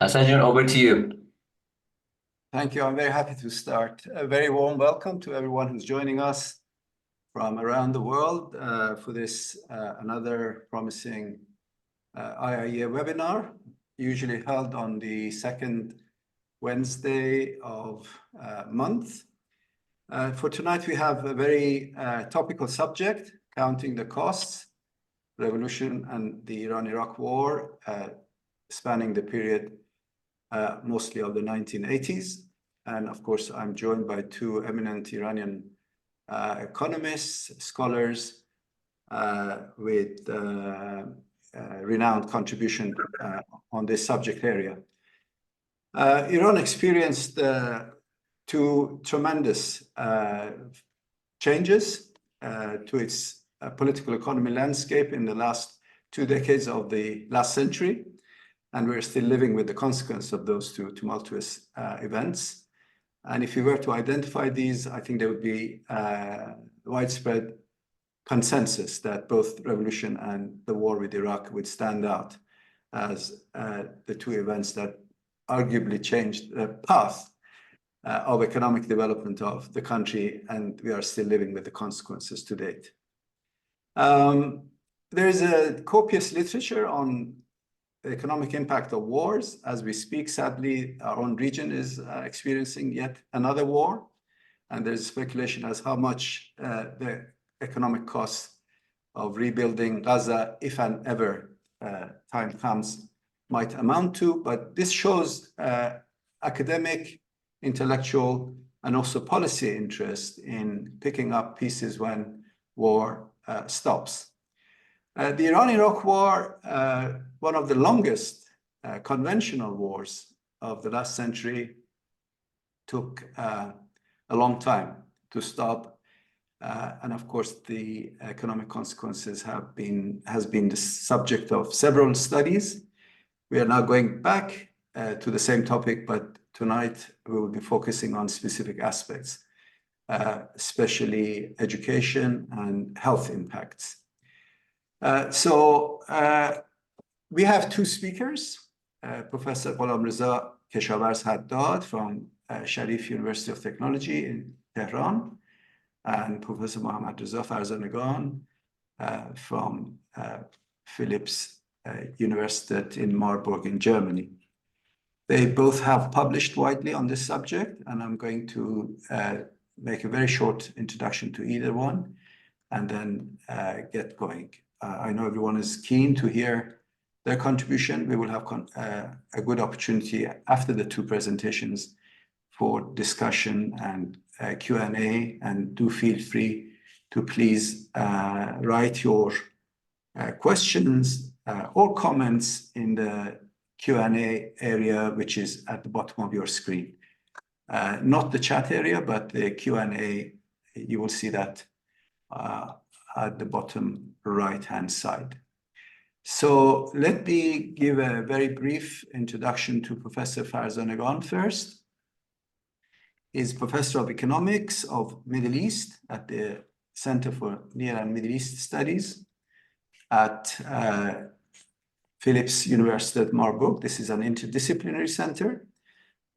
Hassan, over to you. Thank you. I'm very happy to start. A very warm welcome to everyone who's joining us from around the world for this another promising IIEA webinar, usually held on the second Wednesday of month. For tonight, we have a very topical subject, counting the costs, revolution and the Iran-Iraq war, spanning the period mostly of the 1980s. And of course, I'm joined by two eminent Iranian economists, scholars with renowned contribution on this subject area. Iran experienced two tremendous changes to its political economy landscape in the last 2 decades of the last century. And we're still living with the consequence of those two tumultuous events. And if you were to identify these, I think there would be widespread consensus that both revolution and the war with Iraq would stand out as the two events that arguably changed the path of economic development of the country, and we are still living with the consequences to date. There is a copious literature on the economic impact of wars. As we speak, sadly, our own region is experiencing yet another war, and there's speculation as how much the economic costs of rebuilding Gaza, if and ever time comes, might amount to. But this shows academic, intellectual, and also policy interest in picking up pieces when war stops. The Iran-Iraq war, one of the longest conventional wars of the last century, took a long time to stop. And of course, the economic consequences has been the subject of several studies. We are now going back to the same topic, but tonight we will be focusing on specific aspects, especially education and health impacts. We have two speakers, Professor GholamReza Keshavarz Haddad from Sharif University of Technology in Tehran, and Professor Mohammad Reza Farzanegan from Philipps-Universität in Marburg in Germany. They both have published widely on this subject, and I'm going to make a very short introduction to either one and then get going. I know everyone is keen to hear their contribution. We will have a good opportunity after the two presentations for discussion and Q&A, and do feel free to please write your questions or comments in the Q&A area, which is at the bottom of your screen. Not the chat area, but the Q&A, you will see that at the bottom right-hand side. So let me give a very brief introduction to Professor Farzanegan first. He's Professor of Economics of Middle East at the Center for Near and Middle East Studies at Philipps-Universität Marburg. This is an interdisciplinary center,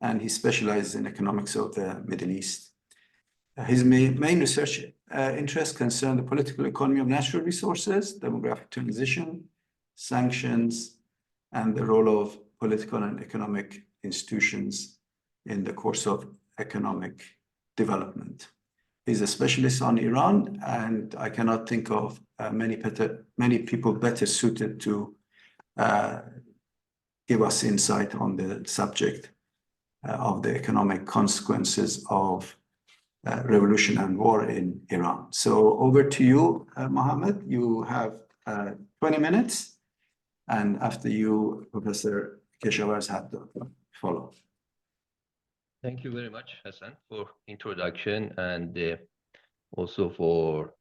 and he specializes in economics of the Middle East. His main research interests concern the political economy of natural resources, demographic transition, sanctions, and the role of political and economic institutions in the course of economic development. He's a specialist on Iran, and I cannot think of many people better suited to give us insight on the subject of the economic consequences of revolution and war in Iran. So over to you, Mohammad. You have 20 minutes, and after you, Professor Keshavarz Haddad follow. Thank you very much, Hassan, for introduction and also for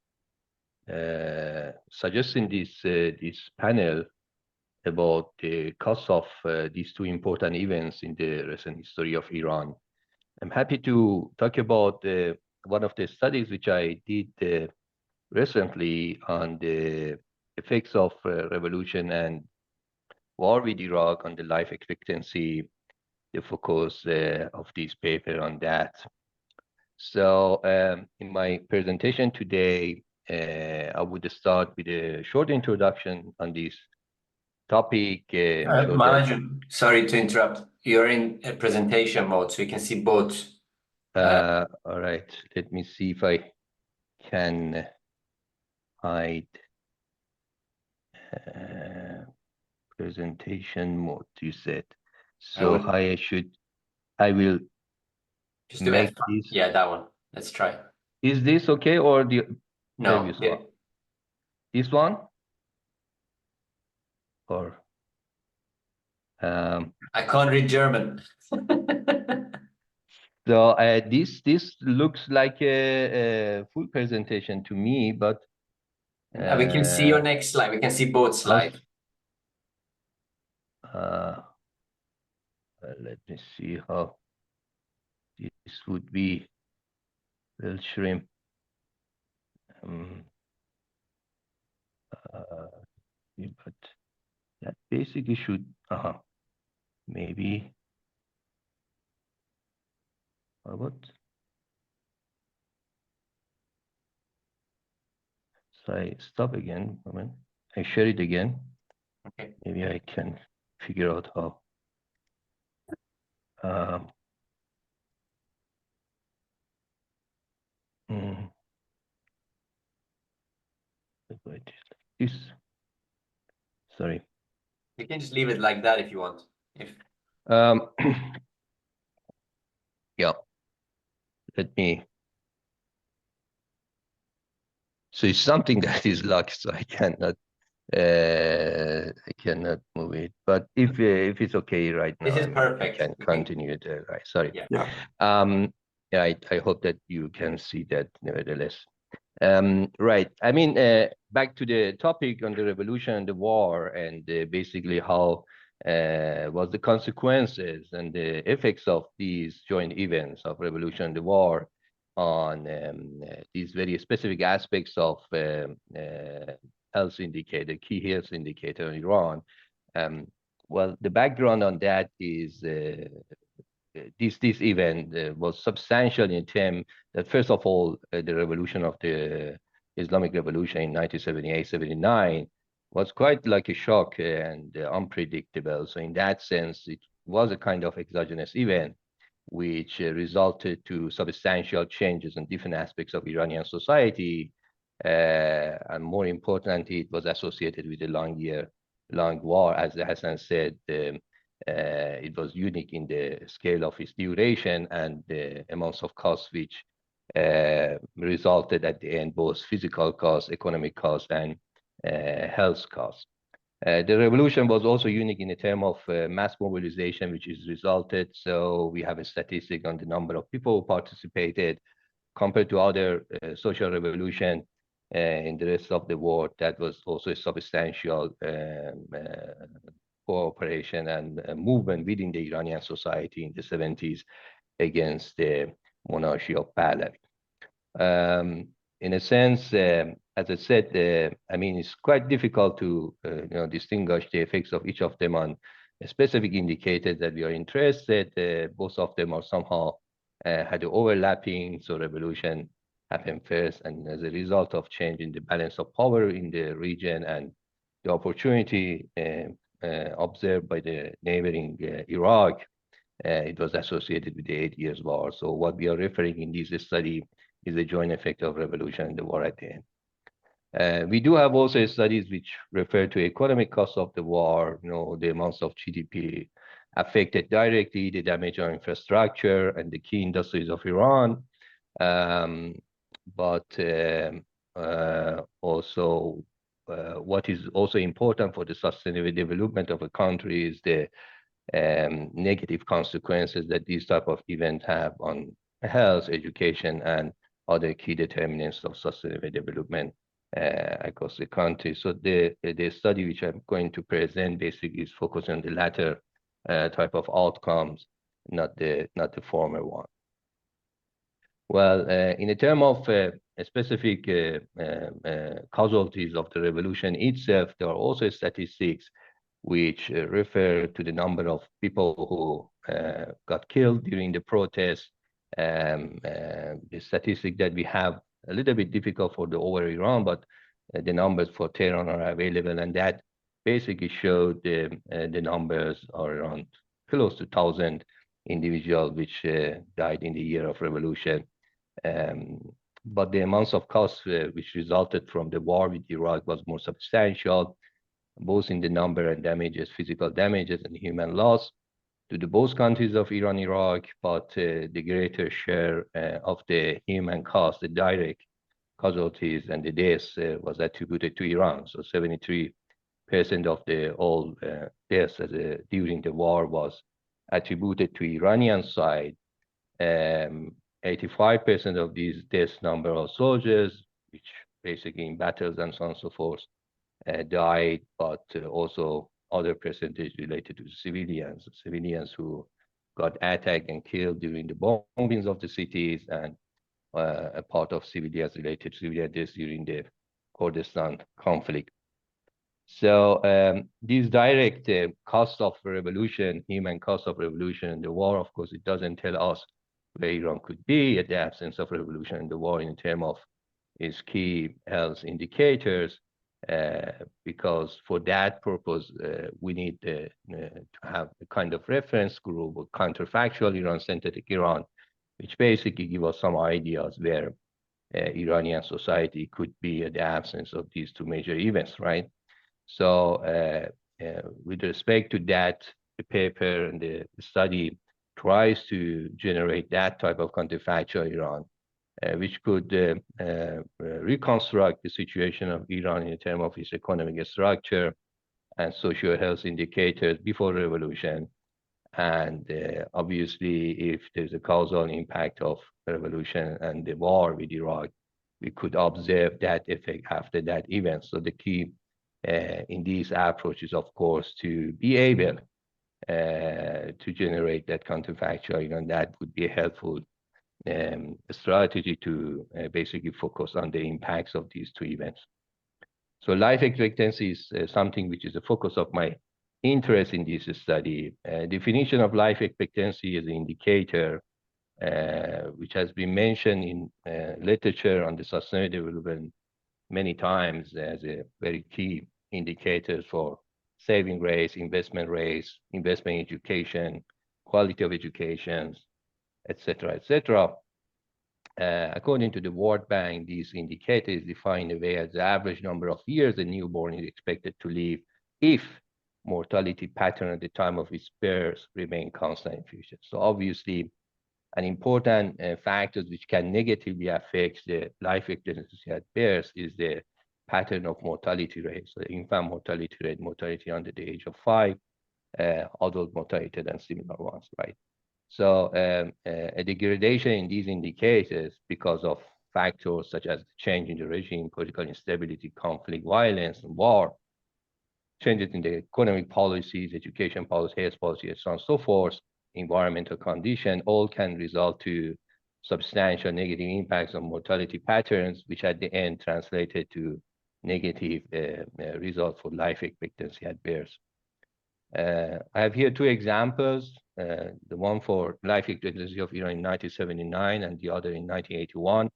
suggesting this panel about the cost of these two important events in the recent history of Iran. I'm happy to talk about one of the studies which I did recently on the effects of revolution and war with Iraq, on the life expectancy, the focus of this paper on that. So in my presentation today, I would start with a short introduction on this topic. Mohammad, sorry to interrupt. You're in a presentation mode, so you can see both. All right, let me see if I can hide presentation mode, you said. So I will just make this. Yeah, that one. Let's try. Is this okay, or the previous one? This one? Or I can't read German. So this looks like a full presentation to me, but we can see your next slide. We can see both slides. Let me see how this would be. Well, shrimp. But that basically should maybe. What? So I stop again. Moment. I share it again. Okay. Maybe I can figure out how. This. Sorry. You can just leave it like that if you want. Yeah. Let me. So it's something that is locked, so I cannot move it. But if it's okay right now, this is perfect. I can continue it. Right. Sorry. Yeah. Yeah. I hope that you can see that nevertheless. Right. I mean, back to the topic on the revolution and the war, and basically how was the consequences and the effects of these joint events of revolution and the war on these very specific aspects of health indicator, key health indicator in Iran. Well, the background on that is this event was substantial in terms that, first of all, the revolution of the Islamic Revolution in 1978-79 was quite like a shock and unpredictable. So in that sense, it was a kind of exogenous event which resulted to substantial changes in different aspects of Iranian society. And more importantly, it was associated with a long war. As Hassan said, it was unique in the scale of its duration and the amounts of costs which resulted at the end, both physical costs, economic costs, and health costs. The revolution was also unique in the term of mass mobilization, which is resulted. So we have a statistic on the number of people who participated compared to other social revolution in the rest of the world. That was also a substantial cooperation and movement within the Iranian society in the 70s against the monarchy of Pahlavi. In a sense, as I said, I mean, it's quite difficult to distinguish the effects of each of them on a specific indicator that we are interested. Both of them are somehow had overlapping. So revolution happened first, and as a result of change in the balance of power in the region and the opportunity observed by the neighboring Iraq, it was associated with the 8 Years' War. So what we are referring in this study is the joint effect of revolution and the war at the end. We do have also studies which refer to economic costs of the war, the amounts of GDP affected directly, the damage on infrastructure and the key industries of Iran. But also what is also important for the sustainable development of a country is the negative consequences that these type of events have on health, education, and other key determinants of sustainable development across the country. So the study which I'm going to present basically is focused on the latter type of outcomes, not the former one. Well, in the term of specific casualties of the revolution itself, there are also statistics which refer to the number of people who got killed during the protest. The statistic that we have a little bit difficult for the over Iran, but the numbers for Tehran are available, and that basically showed the numbers are around close to 1,000 individuals which died in the year of revolution. But the amounts of costs which resulted from the war with Iraq was more substantial, both in the number and damages, physical damages and human loss to the both countries of Iran, Iraq, but the greater share of the human cost, the direct casualties and the deaths was attributed to Iran. So 73% of the all deaths during the war was attributed to Iranian side. 85% of these deaths number of soldiers, which basically in battles and so on and so forth, died, but also other percentage related to civilians who got attacked and killed during the bombings of the cities, and a part of civilians related to civilian deaths during the Kurdistan conflict. So these direct costs of revolution, human cost of revolution and the war, of course, it doesn't tell us where Iran could be at the absence of revolution and the war in terms of its key health indicators, because for that purpose, we need to have a kind of reference group or counterfactual Iran, synthetic Iran, which basically give us some ideas where Iranian society could be at the absence of these two major events, right? So with respect to that, the paper and the study tries to generate that type of counterfactual Iran, which could reconstruct the situation of Iran in terms of its economic structure and social health indicators before revolution. And obviously, if there's a causal impact of revolution and the war with Iraq, we could observe that effect after that event. So the key in these approaches, of course, to be able to generate that counterfactual, and that would be a helpful strategy to basically focus on the impacts of these two events. So life expectancy is something which is the focus of my interest in this study. Definition of life expectancy is an indicator which has been mentioned in literature on the sustainable development many times as a very key indicator for saving rates, investment in education, quality of education, etc., etc. According to the World Bank, these indicators define a way as the average number of years a newborn is expected to live if mortality pattern at the time of its birth remain constant in future. So obviously, an important factor which can negatively affect the life expectancy at birth is the pattern of mortality rate. So infant mortality rate, mortality under the age of 5, adult mortality and similar ones, right? So a degradation in these indicators because of factors such as change in the regime, political instability, conflict, violence, and war, changes in the economic policies, education policy, health policy, and so on and so forth, environmental condition, all can result to substantial negative impacts on mortality patterns, which at the end translated to negative result for life expectancy at birth. I have here two examples, the one for life expectancy of Iran in 1979 and the other in 1981.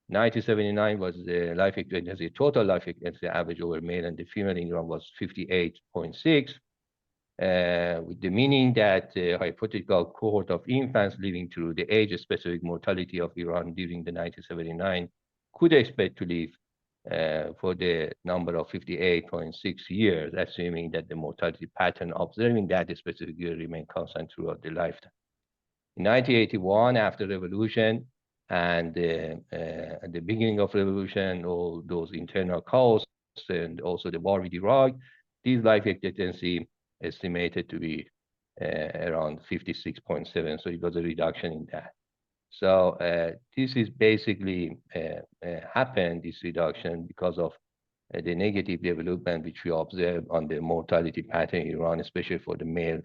1979 was the life expectancy, total life expectancy average over male and the female in Iran was 58.6, with the meaning that the hypothetical cohort of infants living through the age-specific mortality of Iran during the 1979 could expect to live for the number of 58.6 years, assuming that the mortality pattern observing that specific year remain constant throughout the lifetime. In 1981, after revolution and at the beginning of revolution, all those internal costs and also the war with Iraq, this life expectancy estimated to be around 56.7. So it was a reduction in that. So this is basically happened, this reduction, because of the negative development which we observe on the mortality pattern in Iran, especially for the male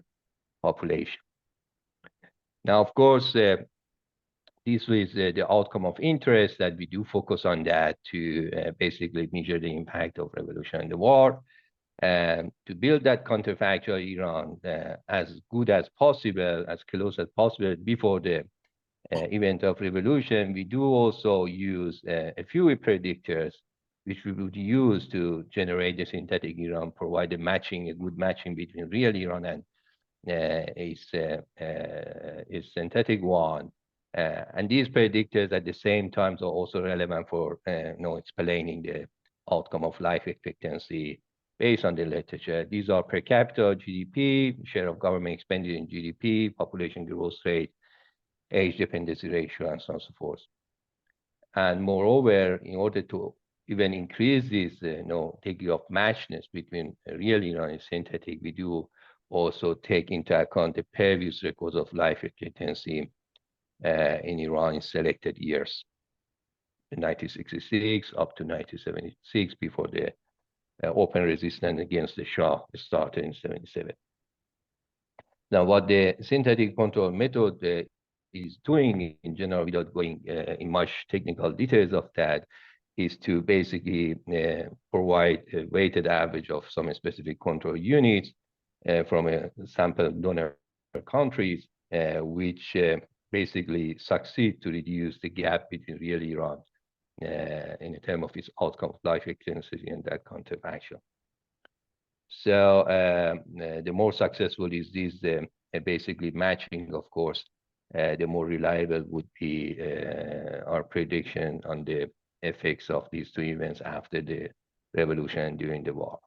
population. Now, of course, this was the outcome of interest that we do focus on that to basically measure the impact of revolution and the war. to build that counterfactual Iran as good as possible, as close as possible before the event of revolution, we do also use a few predictors which we would use to generate the synthetic Iran, provide a good matching between real Iran and its synthetic one. And these predictors at the same time are also relevant for explaining the outcome of life expectancy based on the literature. These are per capita GDP, share of government expenditure in GDP, population growth rate, age dependency ratio, and so on and so forth. And moreover, in order to even increase this degree of matchness between real Iran and synthetic, we do also take into account the previous records of life expectancy in Iran in selected years, in 1966 up to 1976, before the open resistance against the Shah started in 77. Now, what the synthetic control method is doing in general, without going in much technical details of that, is to basically provide a weighted average of some specific control units from a sample donor countries, which basically succeed to reduce the gap between real Iran in terms of its outcome of life expectancy and that counterfactual. So the more successful is this, basically matching, of course, the more reliable would be our prediction on the effects of these two events after the revolution and during the war.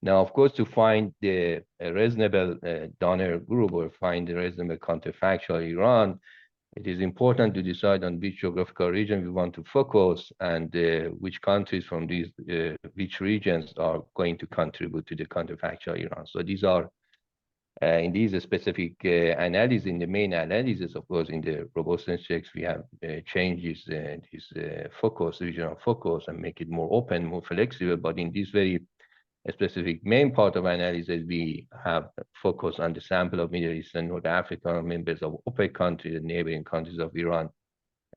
Now, of course, to find the reasonable donor group or find the reasonable counterfactual Iran, it is important to decide on which geographical region we want to focus and which countries from these, which regions are going to contribute to the counterfactual Iran. So these are, in these specific analysis, in the main analysis, of course, in the robustness checks, we have changes this focus, regional focus, and make it more open, more flexible. But in this very specific main part of analysis, we have focused on the sample of Middle East and North Africa, members of OPEC countries and neighboring countries of Iran,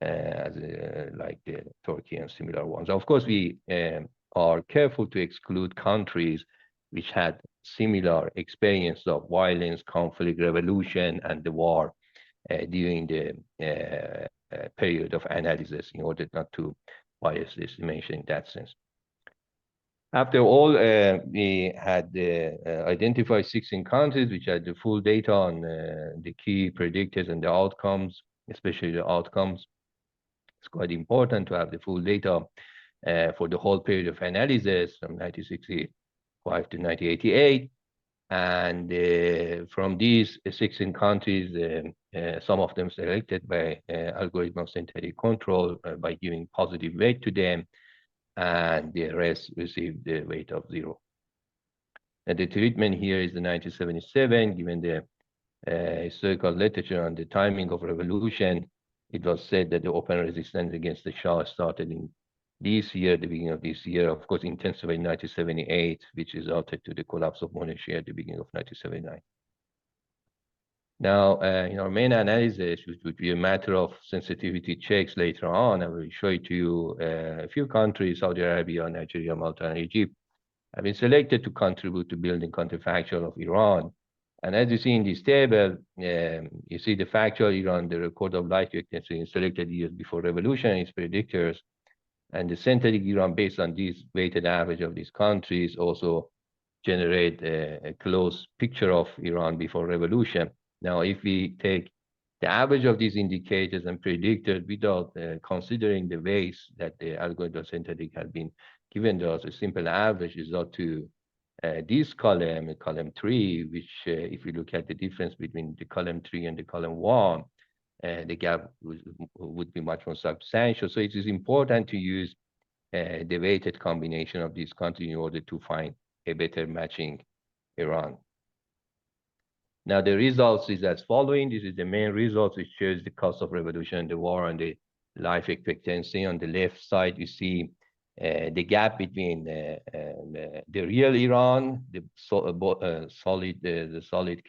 like Turkey and similar ones. Of course, we are careful to exclude countries which had similar experience of violence, conflict, revolution, and the war during the period of analysis, in order not to bias this dimension in that sense. After all, we had identified 16 countries which had the full data on the key predictors and the outcomes, especially the outcomes. It's quite important to have the full data for the whole period of analysis from 1965 to 1988. And from these 16 countries, some of them selected by algorithm of synthetic control by giving positive weight to them, and the rest received the weight of 0. And the treatment here is the 1977, given the historical literature on the timing of revolution. It was said that the open resistance against the Shah started in this year, the beginning of this year, of course, intensified in 1978, which resulted to the collapse of monarchy at the beginning of 1979. Now, in our main analysis, which would be a matter of sensitivity checks later on, I will show it to you a few countries, Saudi Arabia, Nigeria, Malta, and Egypt, have been selected to contribute to building counterfactual of Iran. And as you see in this table, you see the factual Iran, the record of life expectancy in selected years before revolution, its predictors, and the synthetic Iran based on this weighted average of these countries also generate a close picture of Iran before revolution. Now, if we take the average of these indicators and predictors without considering the weights that the algorithm synthetic has been given to us, a simple average is up to this column, column 3, which if we look at the difference between the column 3 and the column 1, the gap would be much more substantial. So it is important to use the weighted combination of these countries in order to find a better matching Iran. Now, the results is as following. This is the main results, which shows the cost of revolution and the war and the life expectancy. On the left side, you see the gap between the real Iran, the solid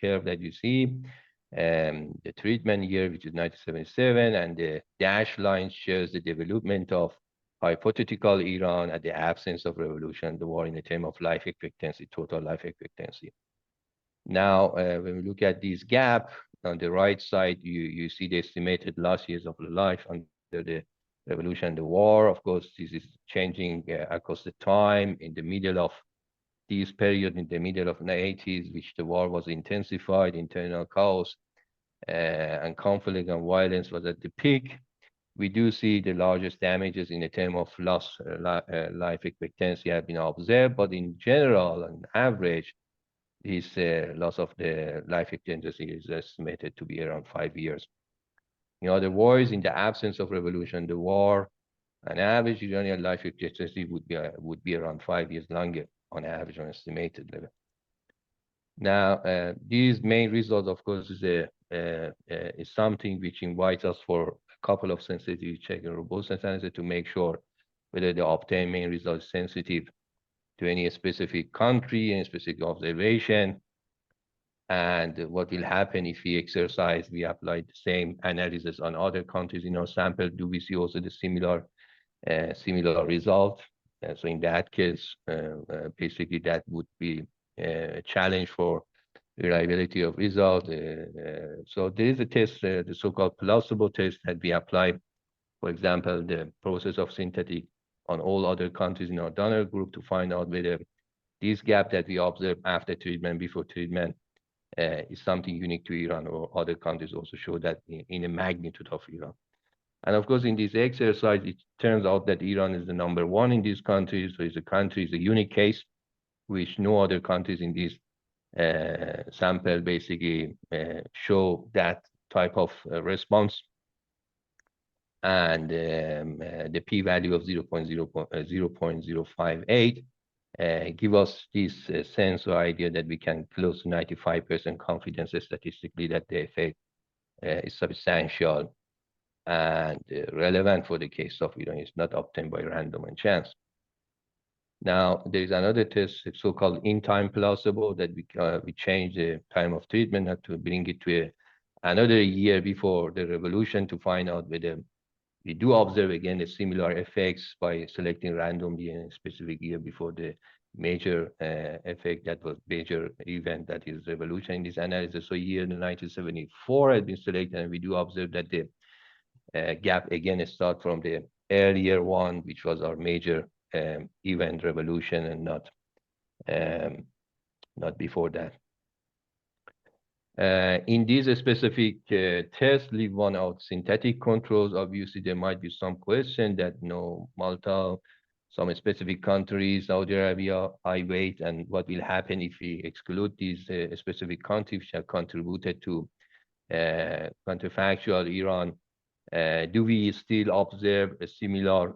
curve that you see, the treatment year, which is 1977, and the dashed line shows the development of hypothetical Iran at the absence of revolution, the war in the term of life expectancy, total life expectancy. Now, when we look at this gap, on the right side, you see the estimated lost years of life under the revolution, the war. Of course, this is changing across the time. In the middle of this period, in the middle of the 80s, which the war was intensified, internal chaos and conflict and violence was at the peak. We do see the largest damages in the term of lost life expectancy have been observed, but in general, on average, this loss of the life expectancy is estimated to be around 5 years. In other words, in the absence of revolution, the war, an average Iranian life expectancy would be around 5 years longer on average, on estimated level. Now, these main results, of course, is something which invites us for a couple of sensitivity check and robustness analysis to make sure whether the obtained main result is sensitive to any specific country, any specific observation, and what will happen if we apply the same analysis on other countries in our sample. Do we see also the similar result? So in that case, basically that would be a challenge for reliability of result. So there is a test, the so-called plausible test that we apply. For example, the process of synthetic on all other countries in our donor group to find out whether this gap that we observe after treatment, before treatment, is something unique to Iran, or other countries also show that in a magnitude of Iran. And of course, in this exercise, it turns out that Iran is the #1 in these countries. So it's a unique case, which no other countries in this sample basically show that type of response. And the p-value of 0.058 give us this sense or idea that we can close to 95% confidence statistically that the effect is substantial and relevant for the case of Iran. It's not obtained by random and chance. Now, there is another test, so-called in-time plausible, that we change the time of treatment to bring it to another year before the revolution to find out whether we do observe again the similar effects by selecting randomly in a specific year before the major effect, that was major event, that is revolution in this analysis. So year 1974 has been selected, and we do observe that the gap again start from the earlier one, which was our major event, revolution, and not before that. In these specific tests, leave one out synthetic controls. Obviously, there might be some question that Malta, some specific countries, Saudi Arabia, high weight, and what will happen if we exclude these specific countries which have contributed to counterfactual Iran. Do we still observe a similar,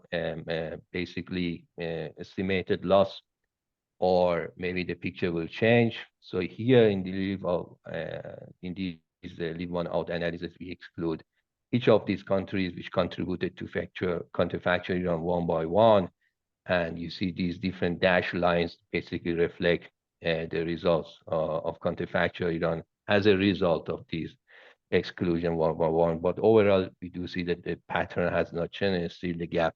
basically estimated loss, or maybe the picture will change? So here in the leave of leave one out analysis, we exclude each of these countries which contributed to counterfactual Iran one by one, and you see these different dashed lines basically reflect the results of counterfactual Iran as a result of these exclusion one by one. But overall, we do see that the pattern has not changed. Still, the gap,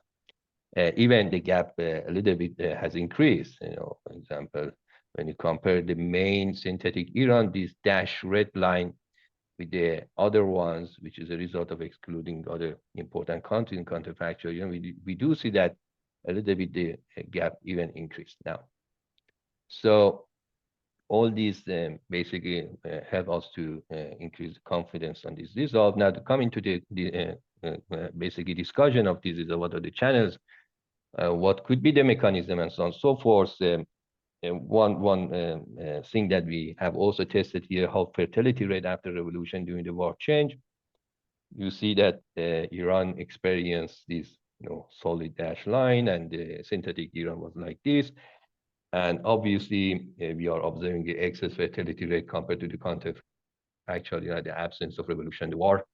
even the gap a little bit has increased. For example, when you compare the main synthetic Iran, this dashed red line with the other ones, which is a result of excluding other important countries in counterfactual Iran, we do see that a little bit the gap even increased now. So all these basically help us to increase the confidence on this result. Now, to come into the basically discussion of this, what are the channels, what could be the mechanism, and so on and so forth. One thing that we have also tested here, how fertility rate after revolution during the war change. You see that Iran experienced this solid dash line, and the synthetic Iran was like this. And obviously, we are observing the excess fertility rate compared to the counterfactual, the absence of revolution, the war.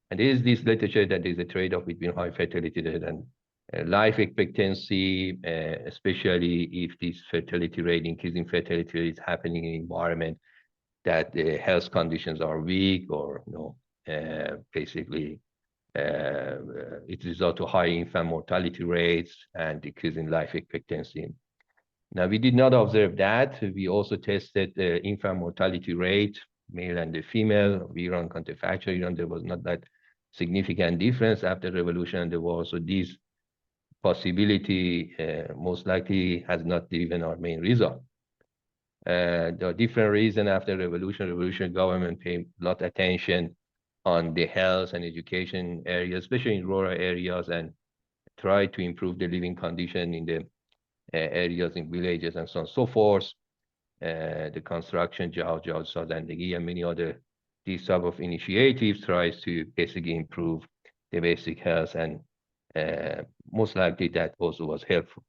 And there is this literature that there is a trade-off between high fertility rate and life expectancy, especially if this fertility rate, increasing fertility rate, is happening in an environment that the health conditions are weak, or basically it results to high infant mortality rates and decrease in life expectancy. Now, we did not observe that. We also tested the infant mortality rate, male and the female, Iran counterfactual Iran. There was not that significant difference after revolution and the war. So this possibility most likely has not driven our main result. There are different reasons after revolution government paid a lot of attention on the health and education areas, especially in rural areas, and try to improve the living condition in the areas in villages and so on and so forth. The construction, Farzanegan, and many other these type of initiatives tries to basically improve the basic health, and most likely that also was helpful.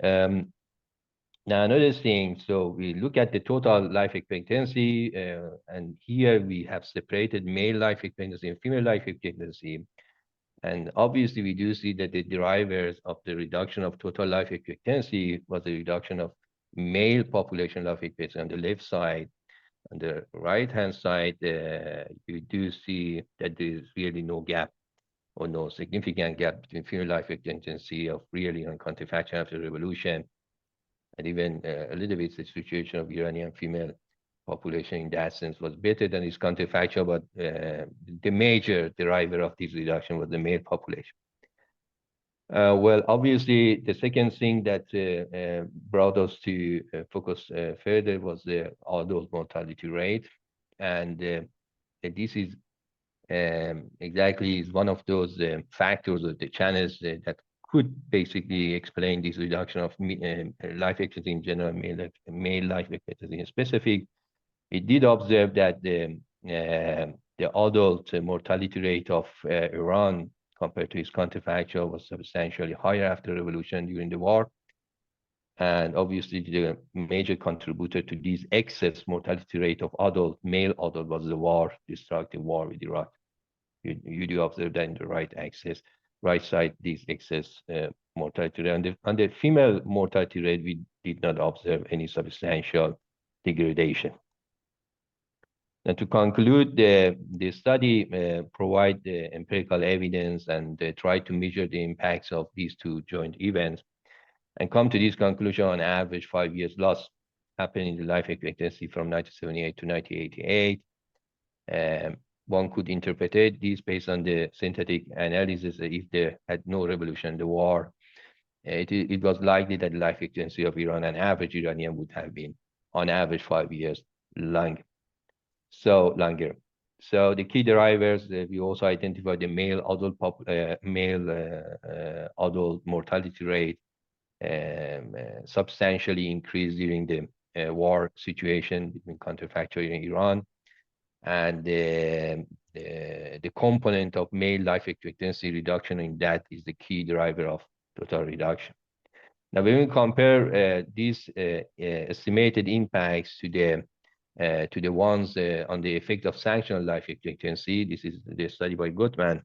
Now another thing, so we look at the total life expectancy, and here we have separated male life expectancy and female life expectancy. And obviously, we do see that the drivers of the reduction of total life expectancy was the reduction of male population life expectancy on the left side. On the right-hand side, you do see that there is really no gap or no significant gap between female life expectancy of really on counterfactual after revolution, and even a little bit the situation of Iranian female population in that sense was better than its counterfactual, but the major driver of this reduction was the male population. Well, obviously, the second thing that brought us to focus further was the adult mortality rate. And this is exactly is one of those factors of the channels that could basically explain this reduction of life expectancy in general, male life expectancy in specific. We did observe that the adult mortality rate of Iran compared to its counterfactual was substantially higher after revolution during the war. And obviously, the major contributor to this excess mortality rate of male adult was the war, destructive war with Iraq. You do observe that in the right side, this excess mortality rate. On the female mortality rate, we did not observe any substantial degradation. And to conclude, the study provide the empirical evidence and try to measure the impacts of these two joint events and come to this conclusion: on average, 5 years loss happened in the life expectancy from 1978 to 1988. One could interpret this based on the synthetic analysis. If there had no revolution in the war, it was likely that the life expectancy of Iran, an average Iranian, would have been on average 5 years longer. So the key drivers, we also identified the male adult mortality rate substantially increased during the war situation between counterfactual in Iran, and the component of male life expectancy reduction in that is the key driver of total reduction. Now, when we compare these estimated impacts to the ones on the effect of sanction on life expectancy, this is the study by Gottman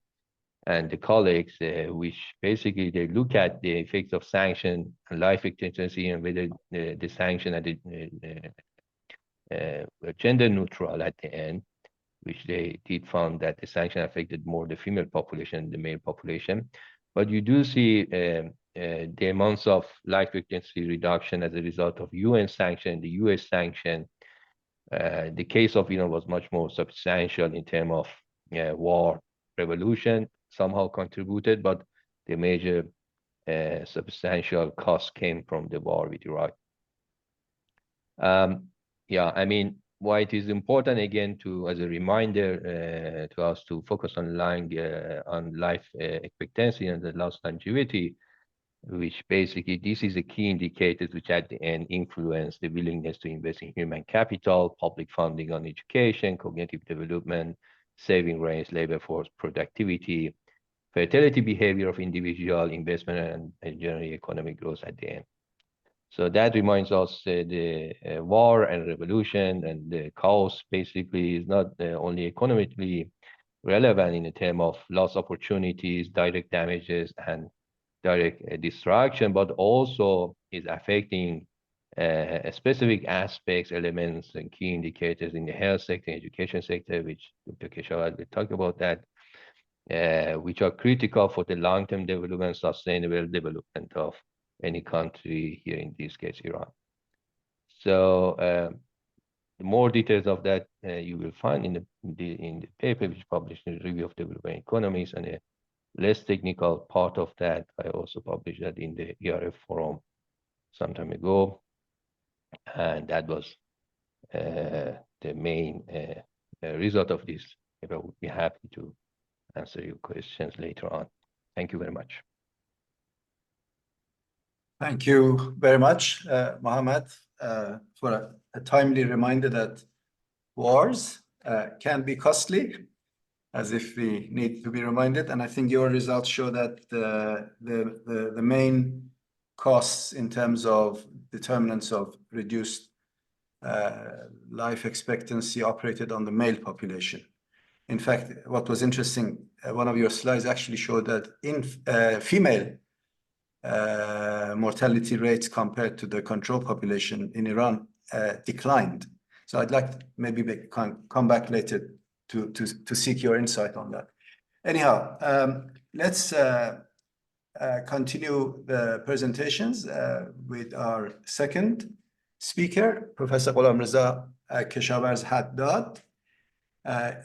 and the colleagues, which basically they look at the effects of sanction on life expectancy and whether the sanction at the gender neutral at the end, which they did found that the sanction affected more the female population than the male population. But you do see the amounts of life expectancy reduction as a result of UN sanction, the US sanction. The case of Iran was much more substantial in terms of war. Revolution somehow contributed, but the major substantial cost came from the war with Iraq. Yeah, I mean, why it is important again to, as a reminder to us to focus on life expectancy and the lost longevity, which basically this is a key indicator which at the end influence the willingness to invest in human capital, public funding on education, cognitive development, saving rates, labor force productivity, fertility behavior of individual investment, and generally economic growth at the end. So that reminds us the war and revolution and the chaos basically is not only economically relevant in the term of lost opportunities, direct damages, and direct destruction, but also is affecting specific aspects, elements, and key indicators in the health sector, education sector, which Dr. Keshavarz will talk about that. which are critical for the long-term development, sustainable development of any country, here in this case, Iran. So more details of that you will find in the paper which published in the Review of Development Economics, and a less technical part of that I also published that in the ERF forum some time ago, and that was the main result of this. I would be happy to answer your questions later on. Thank you very much. Thank you very much, Mohammad, for a timely reminder that wars can be costly, as if we need to be reminded. And I think your results show that the main costs in terms of determinants of reduced life expectancy operated on the male population. In fact, what was interesting, one of your slides actually showed that in female mortality rates compared to the control population in Iran declined. So I'd like to maybe come back later to seek your insight on that. Anyhow, let's continue the presentations with our second speaker, Professor GholamReza Keshavarz Haddad.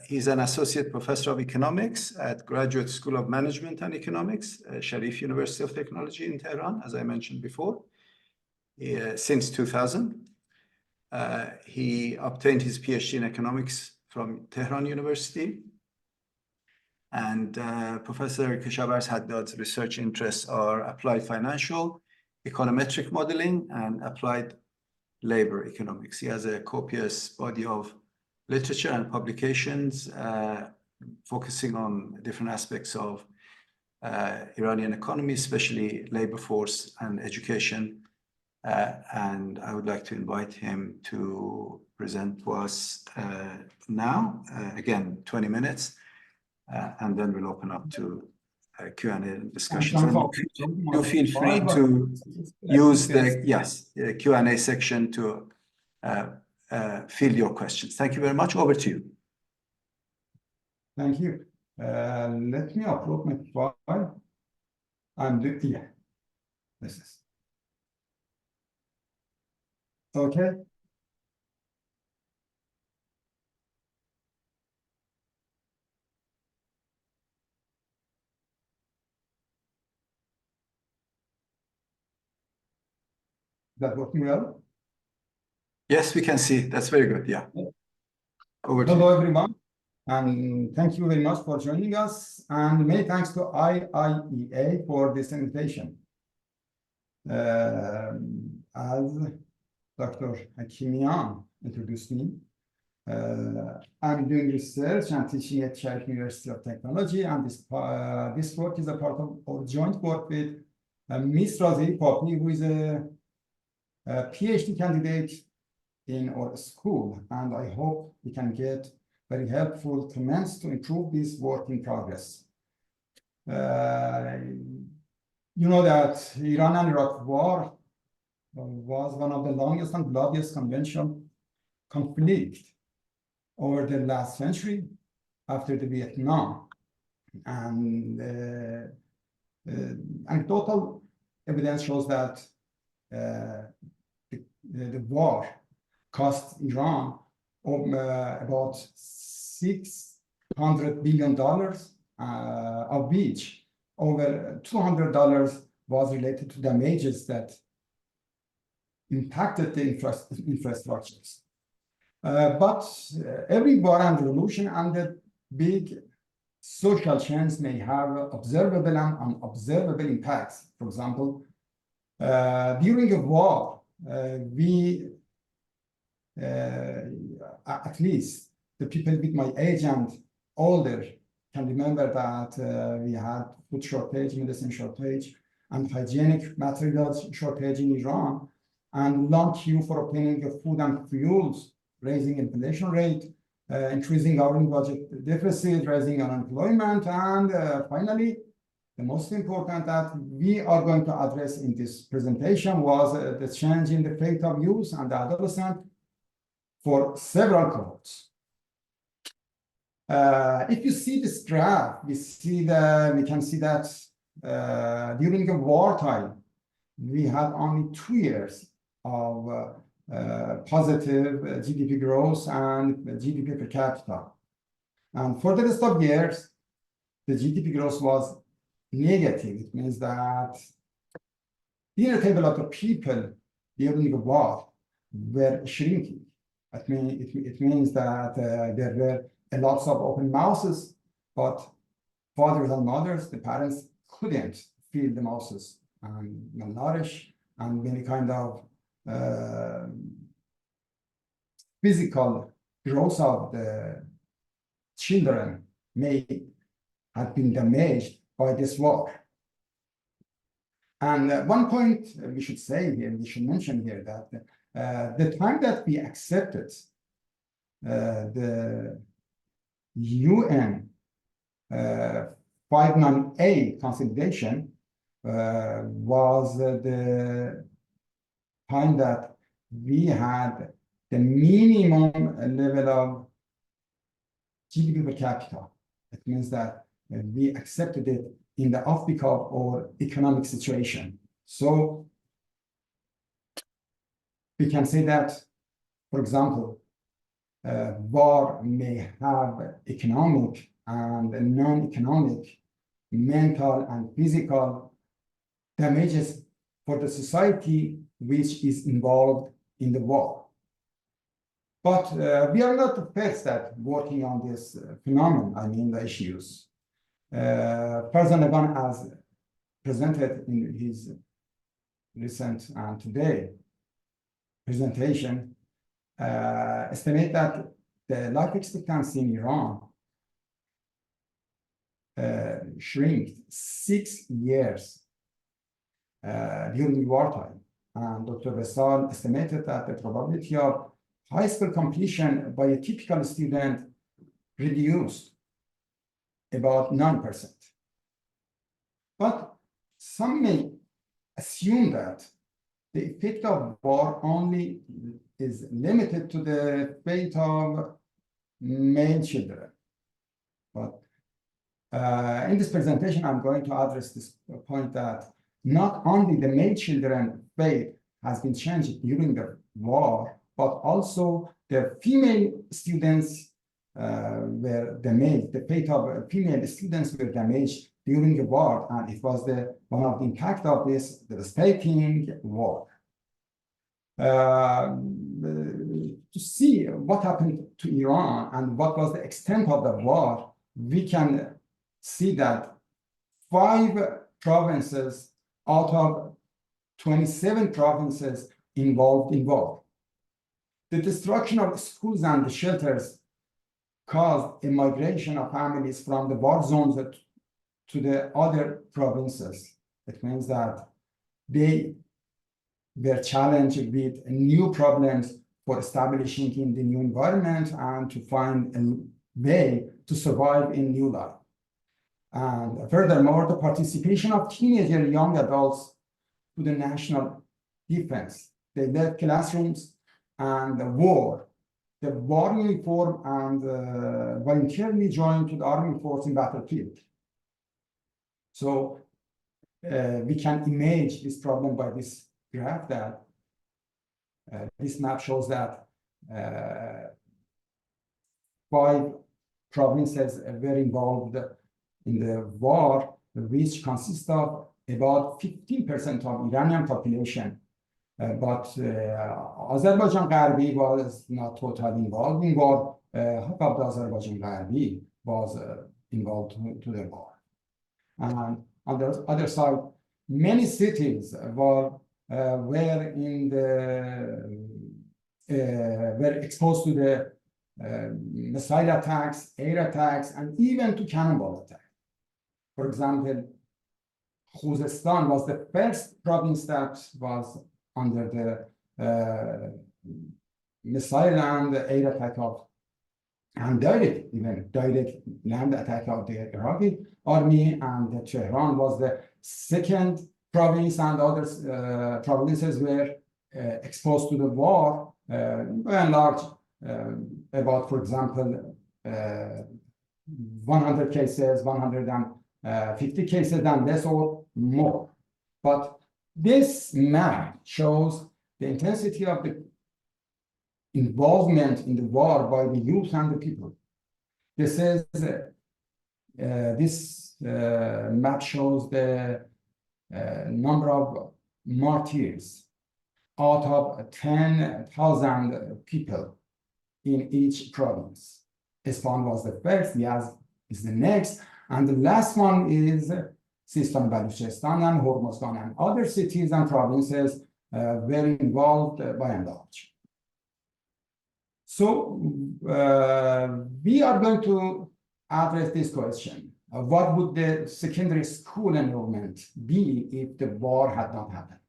He's an associate professor of economics at Graduate School of Management and Economics, Sharif University of Technology in Tehran, as I mentioned before, since 2000. He obtained his PhD in economics from Tehran University. And Professor Keshavarz Haddad's research interests are applied financial, econometric modeling, and applied labor economics. He has a copious body of literature and publications focusing on different aspects of Iranian economy, especially labor force and education. And I would like to invite him to present to us now, again, 20 minutes, and then we'll open up to Q&A discussions. You feel free to use the Q&A section to field your questions. Thank you very much. Over to you. Thank you. Let me upload my file. This is okay. Is that working well? Yes, we can see. That's very good. Yeah. Over to you. Hello, everyone. And thank you very much for joining us. And many thanks to IIEA for this invitation. As Dr. Hakimian introduced me, I'm doing research and teaching at Philipps-Universität of Technology. And this work is a part of our joint work with Ms. Reza, who is a PhD candidate in our school, and I hope we can get very helpful comments to improve this work in progress. You know that Iran and Iraq war was one of the longest and bloodiest conventional conflict over the last century after the Vietnam. And anecdotal evidence shows that the war cost Iran about $600 billion, of which over $200 was related to damages that impacted the infrastructures. But every war and revolution and the big social change may have observable and unobservable impacts. For example, during a war, at least the people with my age and older can remember that we had food shortage, medicine shortage, and hygienic materials shortage in Iran, and long queue for obtaining food and fuels, raising inflation rate, increasing government budget deficit, raising unemployment, and finally, the most important that we are going to address in this presentation was the change in the fate of youth and adolescent for several cohorts. If you see this graph, we can see that during the wartime, we had only 2 years of positive GDP growth and GDP per capita. And for the rest of years, the GDP growth was negative. It means that dinner table of the people during the war were shrinking. It means that there were lots of open mouths, but fathers and mothers, the parents, couldn't feed the mouths and nourish, and many kind of physical growth of the children may have been damaged by this war. And one point we should say here, we should mention here that the time that we accepted the UN 59A consolidation was the time that we had the minimum level of GDP per capita. It means that we accepted it in the off-peak or economic situation. So we can say that, for example, war may have economic and non-economic, mental and physical damages for the society which is involved in the war. But we are not the first that working on this phenomenon, the issues. Farzanegan, as presented in his recent and today presentation, estimate that the life expectancy in Iran shrank 6 years during wartime. And Dr. Reza estimated that the probability of high school completion by a typical student reduced about 9%. But some may assume that the effect of war only is limited to the fate of male children. But in this presentation, I'm going to address this point that not only the male children fate has been changed during the war, but also the female students were damaged. The fate of female students were damaged during the war, and it was one of the impact of this devastating war. To see what happened to Iran and what was the extent of the war, we can see that 5 provinces out of 27 provinces involved in war. The destruction of schools and the shelters caused a migration of families from the war zones to the other provinces. It means that they were challenged with new problems for establishing in the new environment and to find a way to survive in new life. And furthermore, the participation of teenager young adults to the national defense. They left classrooms and the war uniform and voluntarily joined to the army force in battlefield. So we can image this problem by this graph that this map shows that 5 provinces were involved in the war, which consists of about 15% of Iranian population. But Azerbaijan Gharbi was not totally involved in war. Half of the Azerbaijan Gharbi was involved to the war. And on the other side, many cities were exposed to the missile attacks, air attacks, and even to cannonball attacks. For example, Khuzestan was the first province that was under the missile and air attack of, and direct land attack of the Iraqi army, and Tehran was the second province, and other provinces were exposed to the war, by and large, about, for example, 100 cases, 150 cases, and less or more. But this map shows the intensity of the involvement in the war by the youth and the people. This is map shows the number of martyrs out of 10,000 people in each province. Isfahan was the first, Yazd is the next, and the last one is Sistan, Baluchistan, and Hormozgan, and other cities and provinces were involved by and large. So we are going to address this question. What would the secondary school enrollment be if the war had not happened?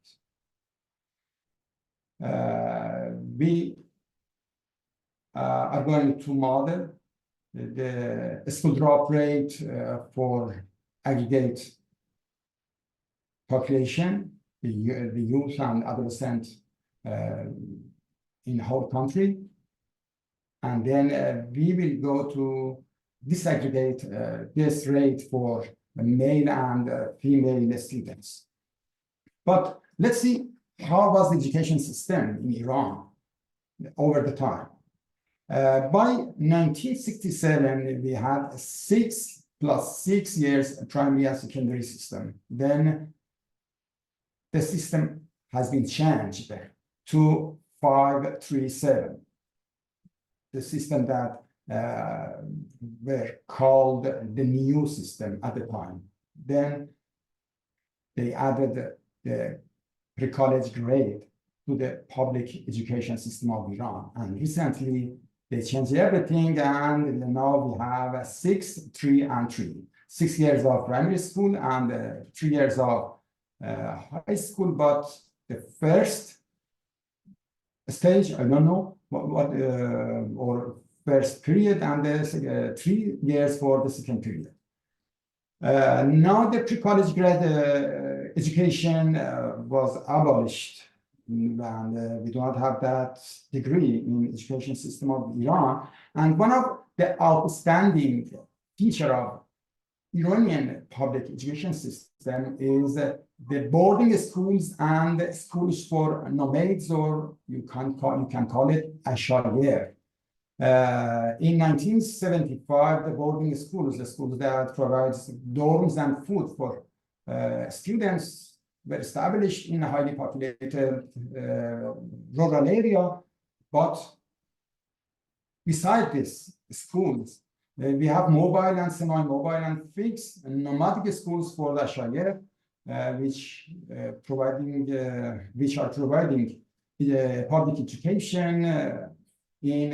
We are going to model the school drop rate for aggregate population, the youth and adolescent in the whole country. And then we will go to disaggregate this rate for male and female students. But let's see how was the education system in Iran over the time. By 1967, we had 6 + 6 years primary and secondary system. Then the system has been changed to 5-3-7. The system that were called the new system at the time. Then they added the pre-college grade to the public education system of Iran. And recently, they changed everything, and now we have 6, 3, and 3. 6 years of primary school and 3 years of high school, but the first stage, I don't know or first period, and 3 years for the second period. Now the pre-college grade education was abolished, and we do not have that degree in education system of Iran. And one of the outstanding feature of Iranian public education system is the boarding schools and schools for nomads, or you can call it asharier. In 1975, the boarding schools, the schools that provides dorms and food for students, were established in a highly populated rural area. But beside this which we have mobile and semi-mobile and fixed and nomadic schools for the asharier, which are providing public education in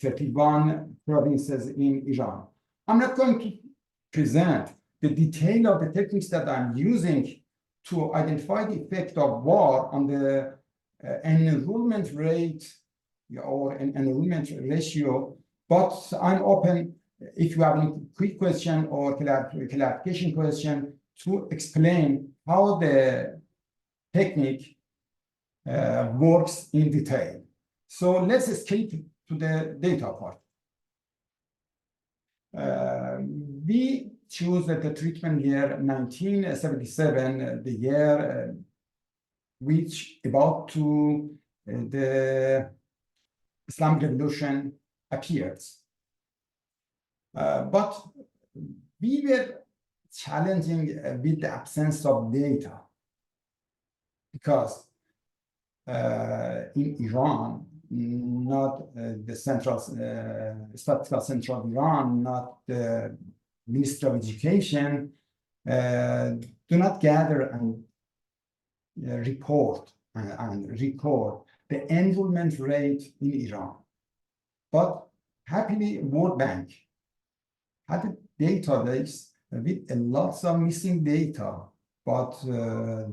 31 provinces in Iran. I'm not going to present the detail of the techniques that I'm using to identify the effect of war on the enrollment rate or an enrollment ratio, but I'm open if you have any quick question or clarification question to explain how the technique works in detail. So let's escape to the data part. We choose the treatment year 1977, the year which about to the Islamic Revolution appears. But we were challenging with the absence of data, because in Iran, not the statistical center of Iran, not the Ministry of Education, do not gather and report and record the enrollment rate in Iran. But happily, World Bank had a database with lots of missing data, but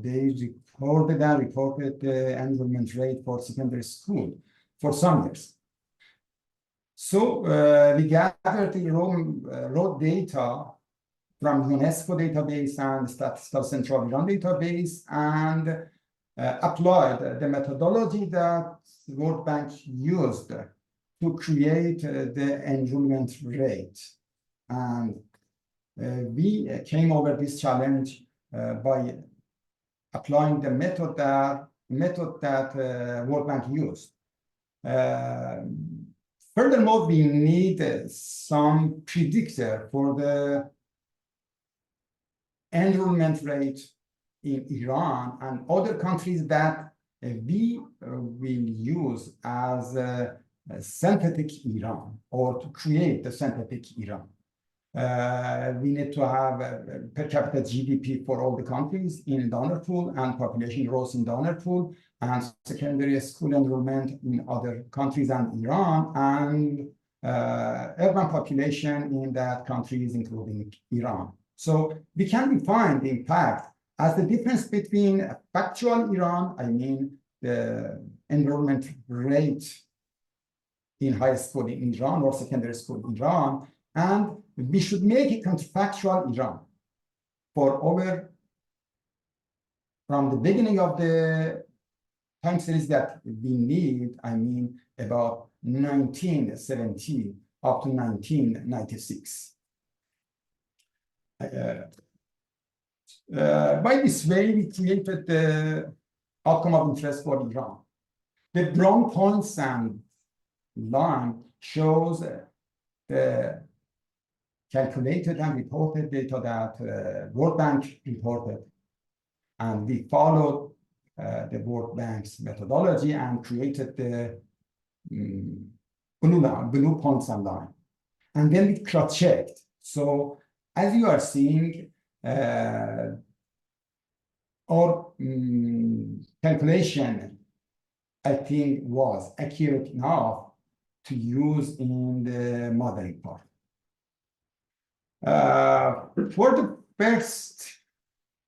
they reported the enrollment rate for secondary school for some years. So we gathered the raw data from UNESCO database and Statistical Central Iran database, and applied the methodology that the World Bank used to create the enrollment rate. And we came over this challenge by applying the method that World Bank used. Furthermore, we need some predictor for the enrollment rate in Iran and other countries that we will use as a synthetic Iran, or to create the synthetic Iran. We need to have per capita GDP for all the countries in donor pool and population growth in donor pool and secondary school enrollment in other countries and Iran, and urban population in that countries, including Iran. So we can define the impact as the difference between factual Iran, I mean the enrollment rate in high school in Iran or secondary school in Iran, and we should make a counterfactual Iran for over, from the beginning of the time series that we need, I mean about 1970 up to 1996. By this way, we created the outcome of interest for Iran. The brown points and line shows the calculated and reported data that World Bank reported. And we followed the World Bank's methodology and created the blue points and line. And then we cross-checked. So as you are seeing, our calculation, I think, was accurate enough to use in the modeling part. For the first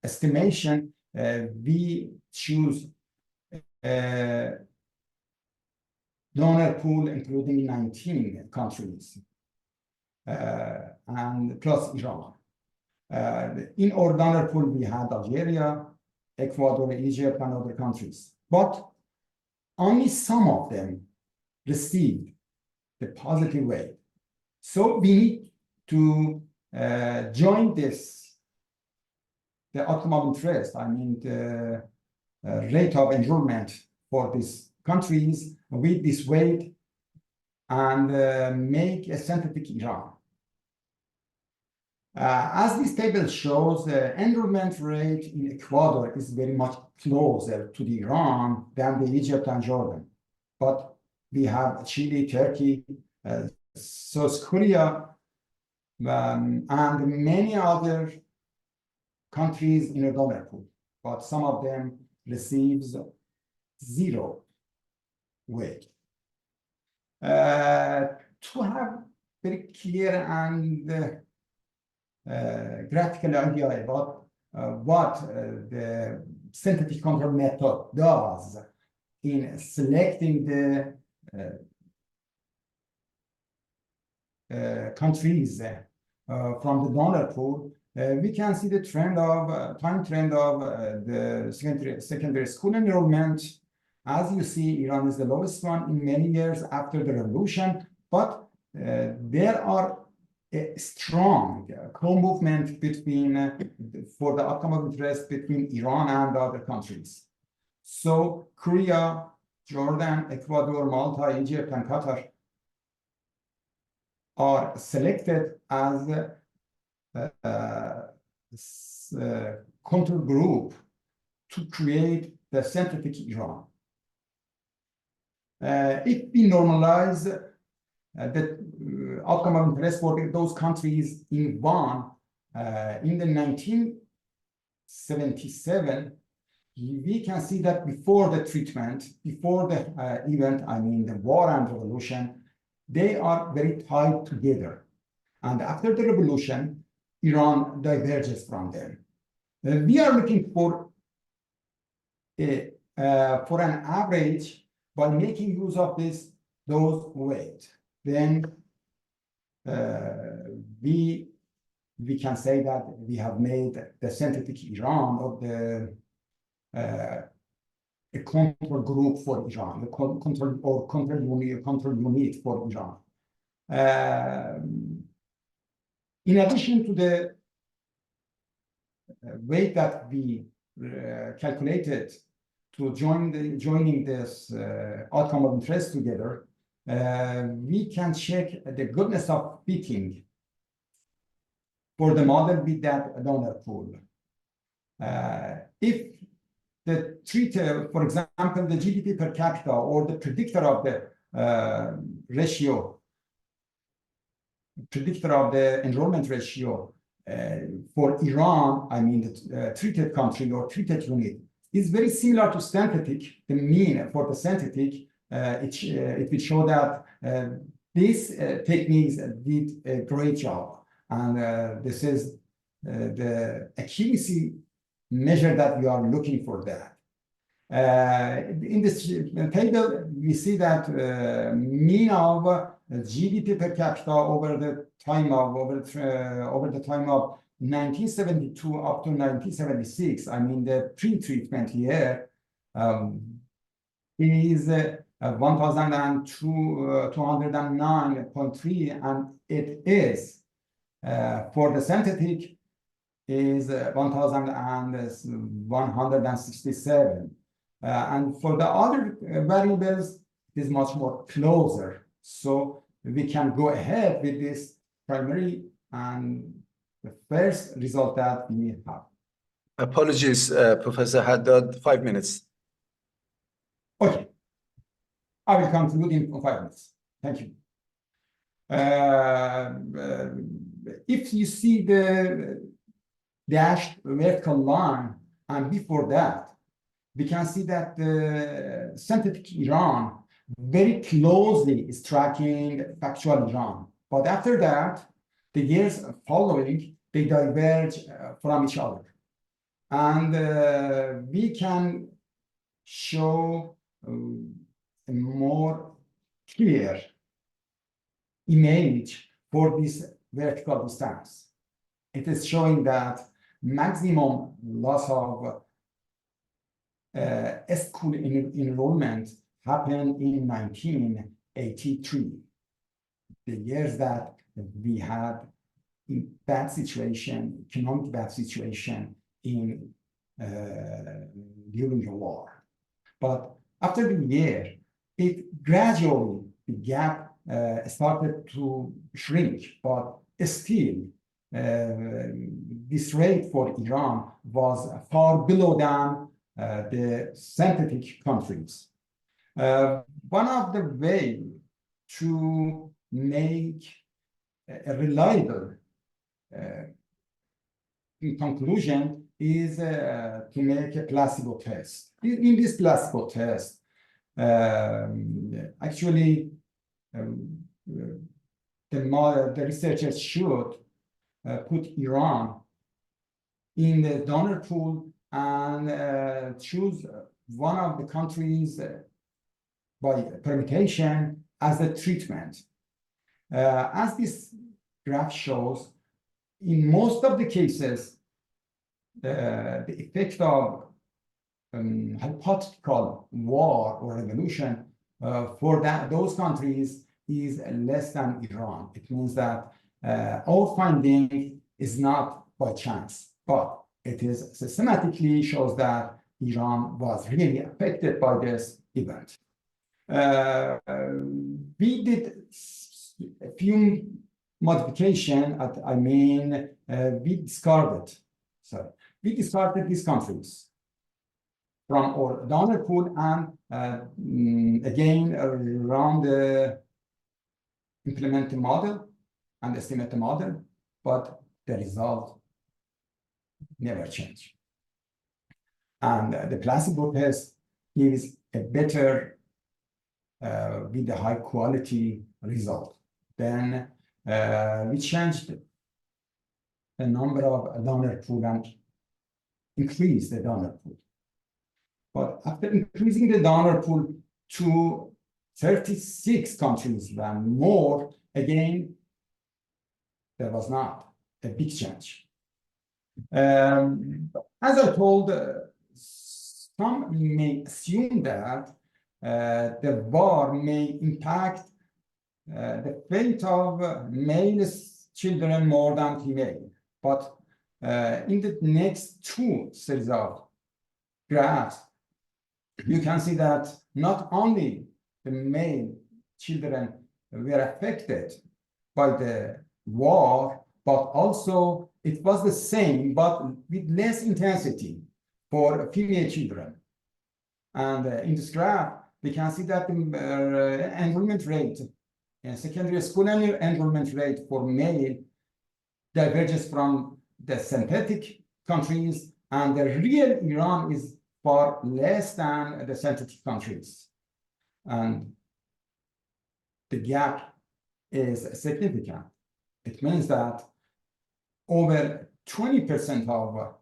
estimation, we choose donor pool including 19 countries and plus Iran. In our donor pool, we had Algeria, Ecuador, Egypt, and other countries. But only some of them received the positive weight. So we need to join this, the outcome of interest, I mean the rate of enrollment for these countries with this weight and make a synthetic Iran. As this table shows, the enrollment rate in Ecuador is very much closer to the Iran than the Egypt and Jordan. But we have Chile, Turkey, South Korea, and many other countries in a donor pool. But some of them receives 0 weight. To have very clear and graphical idea about what the synthetic control method does in selecting the countries from the donor pool, we can see the trend of time trend of the secondary school enrollment. As you see, Iran is the lowest one in many years after the revolution, but there are a strong co-movement between for the outcome of interest between Iran and other countries. So Korea, Jordan, Ecuador, Malta, Egypt, and Qatar are selected as control group to create the synthetic Iran. If we normalize the outcome of interest for those countries in one, in the 1977, we can see that before the treatment, before the event, I mean the war and revolution, they are very tied together. And after the revolution, Iran diverges from them. We are looking for an average by making use of those weights. Then we can say that we have made the synthetic Iran of the a control group for Iran, the control unit for Iran. In addition to the way that we calculated to joining this outcome of interest together, we can check the goodness of fitting for the model with that donor pool. If the treater, for example, the GDP per capita or the predictor of the enrollment ratio for Iran, I mean the treated country or treated unit, is very similar to synthetic. The mean for the synthetic, it will show that these techniques did a great job. And this is the accuracy measure that we are looking for that. In this table, we see that mean of GDP per capita over the time of 1972 up to 1976. I mean the pre-treatment year is 1,209.3, and it is for the synthetic is 1,167. And for the other variables, it is much more closer. So we can go ahead with this primary and the first result that we have. Apologies, Professor Haddad, 5 minutes. Okay. I will conclude in 5 minutes. Thank you. If you see the dashed vertical line, and before that, we can see that the synthetic Iran very closely is tracking factual Iran. But after that, the years following, they diverge from each other. And we can show a more clear image for this vertical distance. It is showing that maximum loss of school enrollment happened in 1983, the years that we had in bad situation, economic bad situation in during the war. But after the year, it gradually, the gap started to shrink, but still this rate for Iran was far below than the synthetic countries. One of the ways to make a reliable conclusion is to make a placebo test. In this placebo test, actually, the researchers should put Iran in the donor pool and choose one of the countries by permutation as the treatment. As this graph shows, in most of the cases, the effect of hypothetical war or revolution for those countries is less than Iran. It means that our finding is not by chance, but it is systematically shows that Iran was really affected by this event. We did a few modification. We discarded these countries from our donor pool and again around the implement the model and estimate the model, but the result never changed. And the placebo test gives a better with a high quality result. Then we changed the number of donor pool and increased the donor pool. But after increasing the donor pool to 36 countries and more, again, there was not a big change. As I told, some may assume that the war may impact the fate of male children more than female. But in the next two series of graphs, you can see that not only the male children were affected by the war, but also it was the same, but with less intensity for female children. And in this graph, we can see that the enrollment rate, secondary school enrollment rate for male diverges from the synthetic countries, and the real Iran is far less than the synthetic countries. And the gap is significant. It means that over 20% of,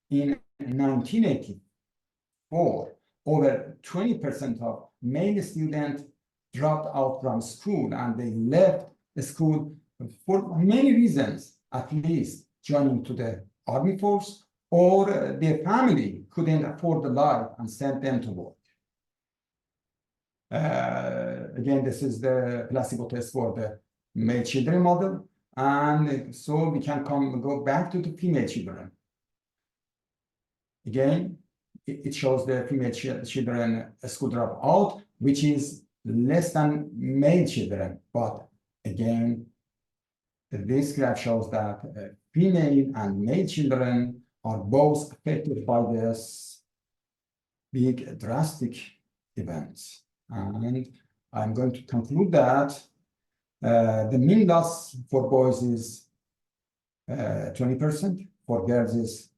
in 1984, over 20% of male students dropped out from school, and they left the school for many reasons, at least joining to the army force, or their family couldn't afford the life and sent them to work. Again, this is the placebo test for the male children model. And so we can go back to the female children. Again, it shows the female children school dropout, which is less than male children. But again, this graph shows that female and male children are both affected by this big drastic events. And I'm going to conclude that the mean loss for boys is 20%, for girls is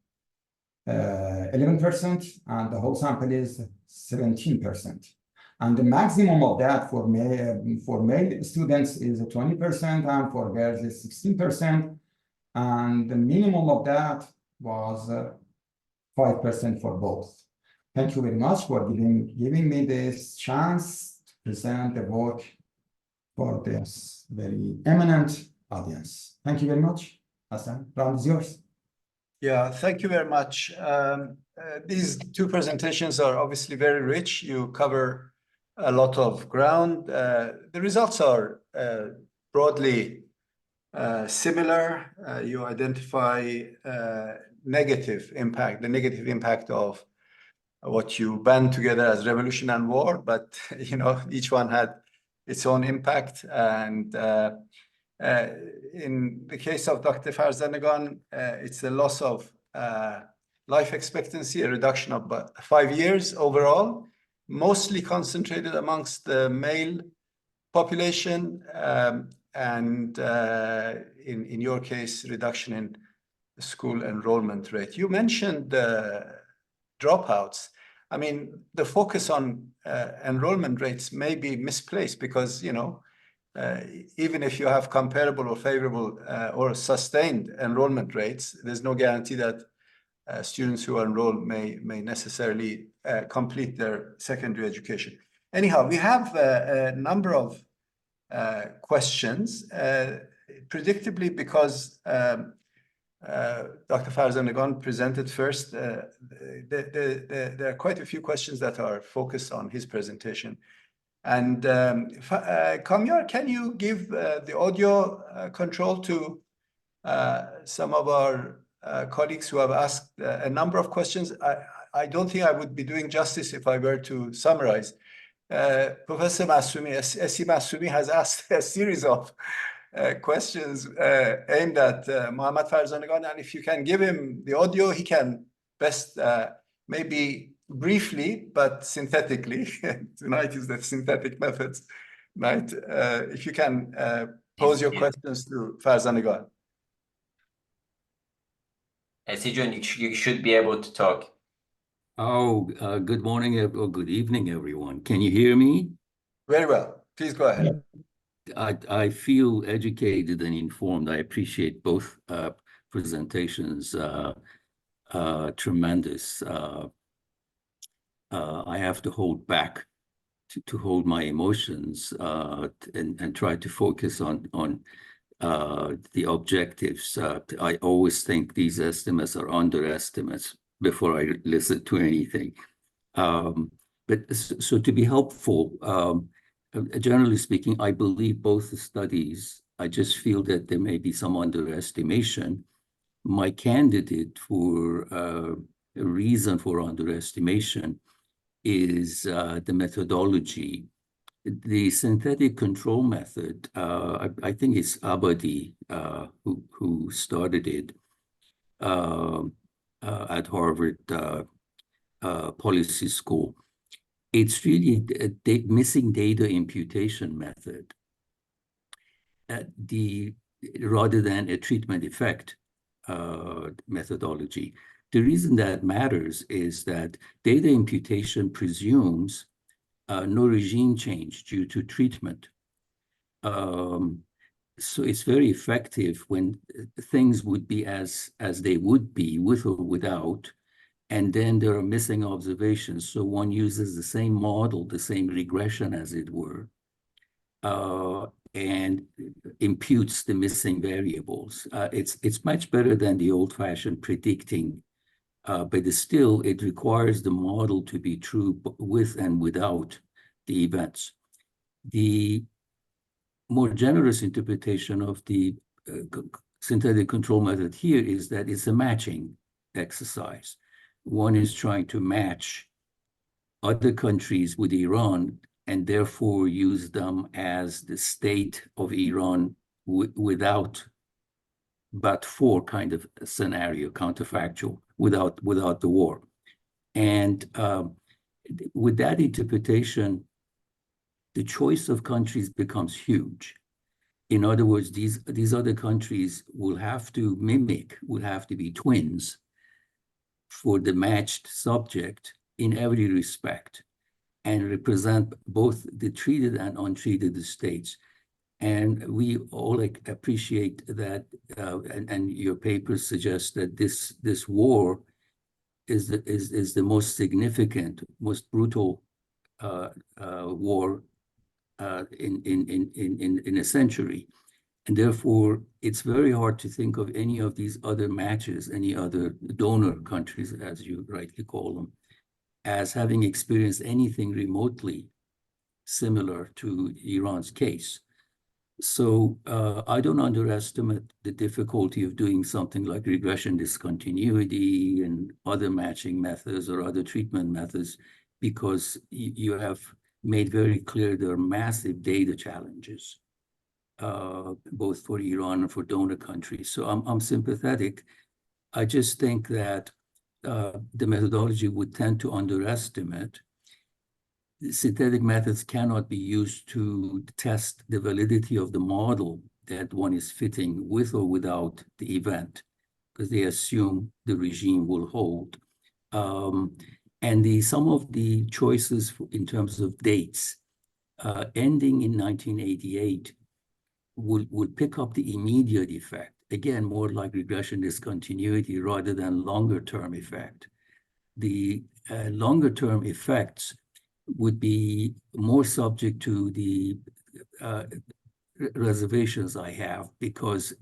11%, and the whole sample is 17%. And the maximum of that for male students is 20%, and for girls is 16%. And the minimum of that was 5% for both. Thank you very much for giving me this chance to present the work for this very eminent audience. Thank you very much. Hassan, round is yours. Yeah, thank you very much. These two presentations are obviously very rich. You cover a lot of ground. The results are broadly similar. You identify negative impact, the negative impact of what you band together as revolution and war, but you know, each one had its own impact. And in the case of Dr. Farzanegan, it's a loss of life expectancy, a reduction of 5 years overall, mostly concentrated amongst the male population, and in your case, reduction in school enrollment rate. You mentioned dropouts. I mean, the focus on enrollment rates may be misplaced because, you know, even if you have comparable or favorable or sustained enrollment rates, there's no guarantee that students who are enrolled may necessarily complete their secondary education. Anyhow, we have a number of questions, predictably, because Dr. Farzanegan presented first. There are quite a few questions that are focused on his presentation. And Kamyar, can you give the audio control to some of our colleagues who have asked a number of questions? I don't think I would be doing justice if I were to summarize. Professor Massoumi, S.C. Massoumi has asked a series of questions aimed at Mohammad Farzanegan, and if you can give him the audio, he can best, maybe briefly, but synthetically, tonight is the synthetic methods night, if you can pose your questions to Farzanegan. John, you should be able to talk. Oh, good morning or good evening, everyone. Can you hear me? Very well. Please go ahead. I feel educated and informed. I appreciate both presentations. Tremendous. I have to hold back to hold my emotions and try to focus on the objectives. I always think these estimates are underestimates before I listen to anything. But so to be helpful, generally speaking, I believe both the studies I just feel that there may be some underestimation. My candidate for a reason for underestimation is the methodology. The synthetic control method, I think it's Abadi who started it at Harvard Policy School. It's really a missing data imputation method, rather than a treatment effect methodology. The reason that matters is that data imputation presumes no regime change due to treatment. So it's very effective when things would be as they would be, with or without, and then there are missing observations. So one uses the same model, the same regression, as it were, and imputes the missing variables. It's much better than the old-fashioned predicting, but it requires the model to be true with and without the events. The more generous interpretation of the synthetic control method here is that it's a matching exercise. One is trying to match other countries with Iran and therefore use them as the state of Iran without but for kind of a scenario, counterfactual, without the war. And with that interpretation, the choice of countries becomes huge. In other words, these other countries will have to mimic, will have to be twins for the matched subject in every respect and represent both the treated and untreated states. And we all appreciate that, and your papers suggest that this war is the most significant, most brutal war in a century. And therefore, it's very hard to think of any of these other matches, any other donor countries, as you rightly call them, as having experienced anything remotely similar to Iran's case. So I don't underestimate the difficulty of doing something like regression discontinuity and other matching methods or other treatment methods, because you have made very clear there are massive data challenges, both for Iran and for donor countries. So I'm sympathetic. I just think that the methodology would tend to underestimate. Synthetic methods cannot be used to test the validity of the model that one is fitting with or without the event, because they assume the regime will hold. And some of the choices in terms of dates, ending in 1988, would pick up the immediate effect. Again, more like regression discontinuity rather than longer-term effect. The longer-term effects would be more subject to the reservations I have, because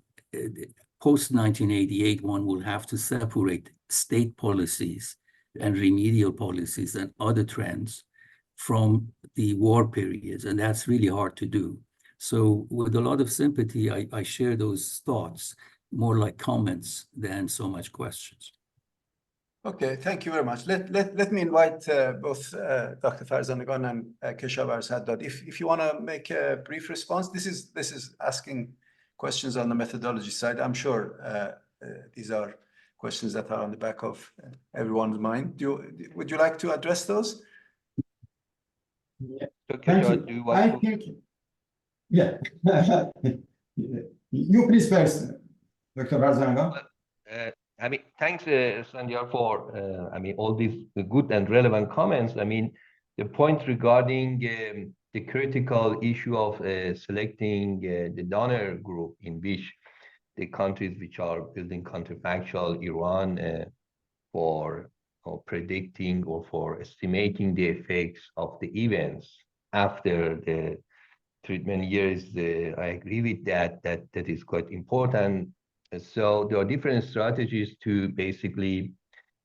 post-1988, one will have to separate state policies and remedial policies and other trends from the war periods, and that's really hard to do. So with a lot of sympathy, I share those thoughts, more like comments than so much questions. Okay, thank you very much. Let me invite both Dr. Farzanegan and Keshavarz Haddad. If you want to make a brief response, this is asking questions on the methodology side. I'm sure these are questions that are on the back of everyone's mind. Would you like to address those? Yeah. Okay, Thank you. I think, yeah. You please first, Dr. Farzanegan. I mean, thanks, Sanjar, for all these good and relevant comments. I mean, the point regarding the critical issue of selecting the donor group, in which the countries which are building counterfactual Iran for predicting or for estimating the effects of the events after the treatment years, I agree with that is quite important. So there are different strategies to basically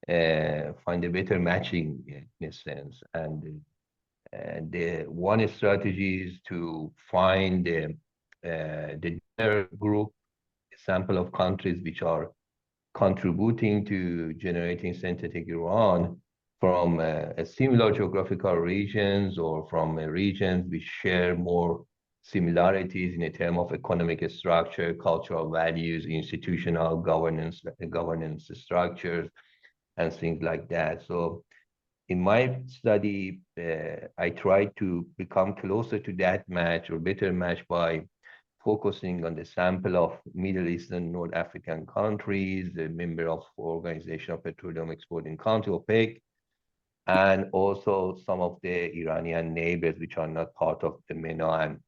find a better matching in a sense. And the one strategy is to find the donor group, a sample of countries which are contributing to generating synthetic uranium from a similar geographical regions or from regions which share more similarities in a term of economic structure, cultural values, institutional governance structures, and things like that. So in my study, I tried to become closer to that match or better match by focusing on the sample of Middle Eastern, North African countries, the member of Organization of Petroleum Exporting Countries, OPEC, and also some of the Iranian neighbors, which are not part of the MENA and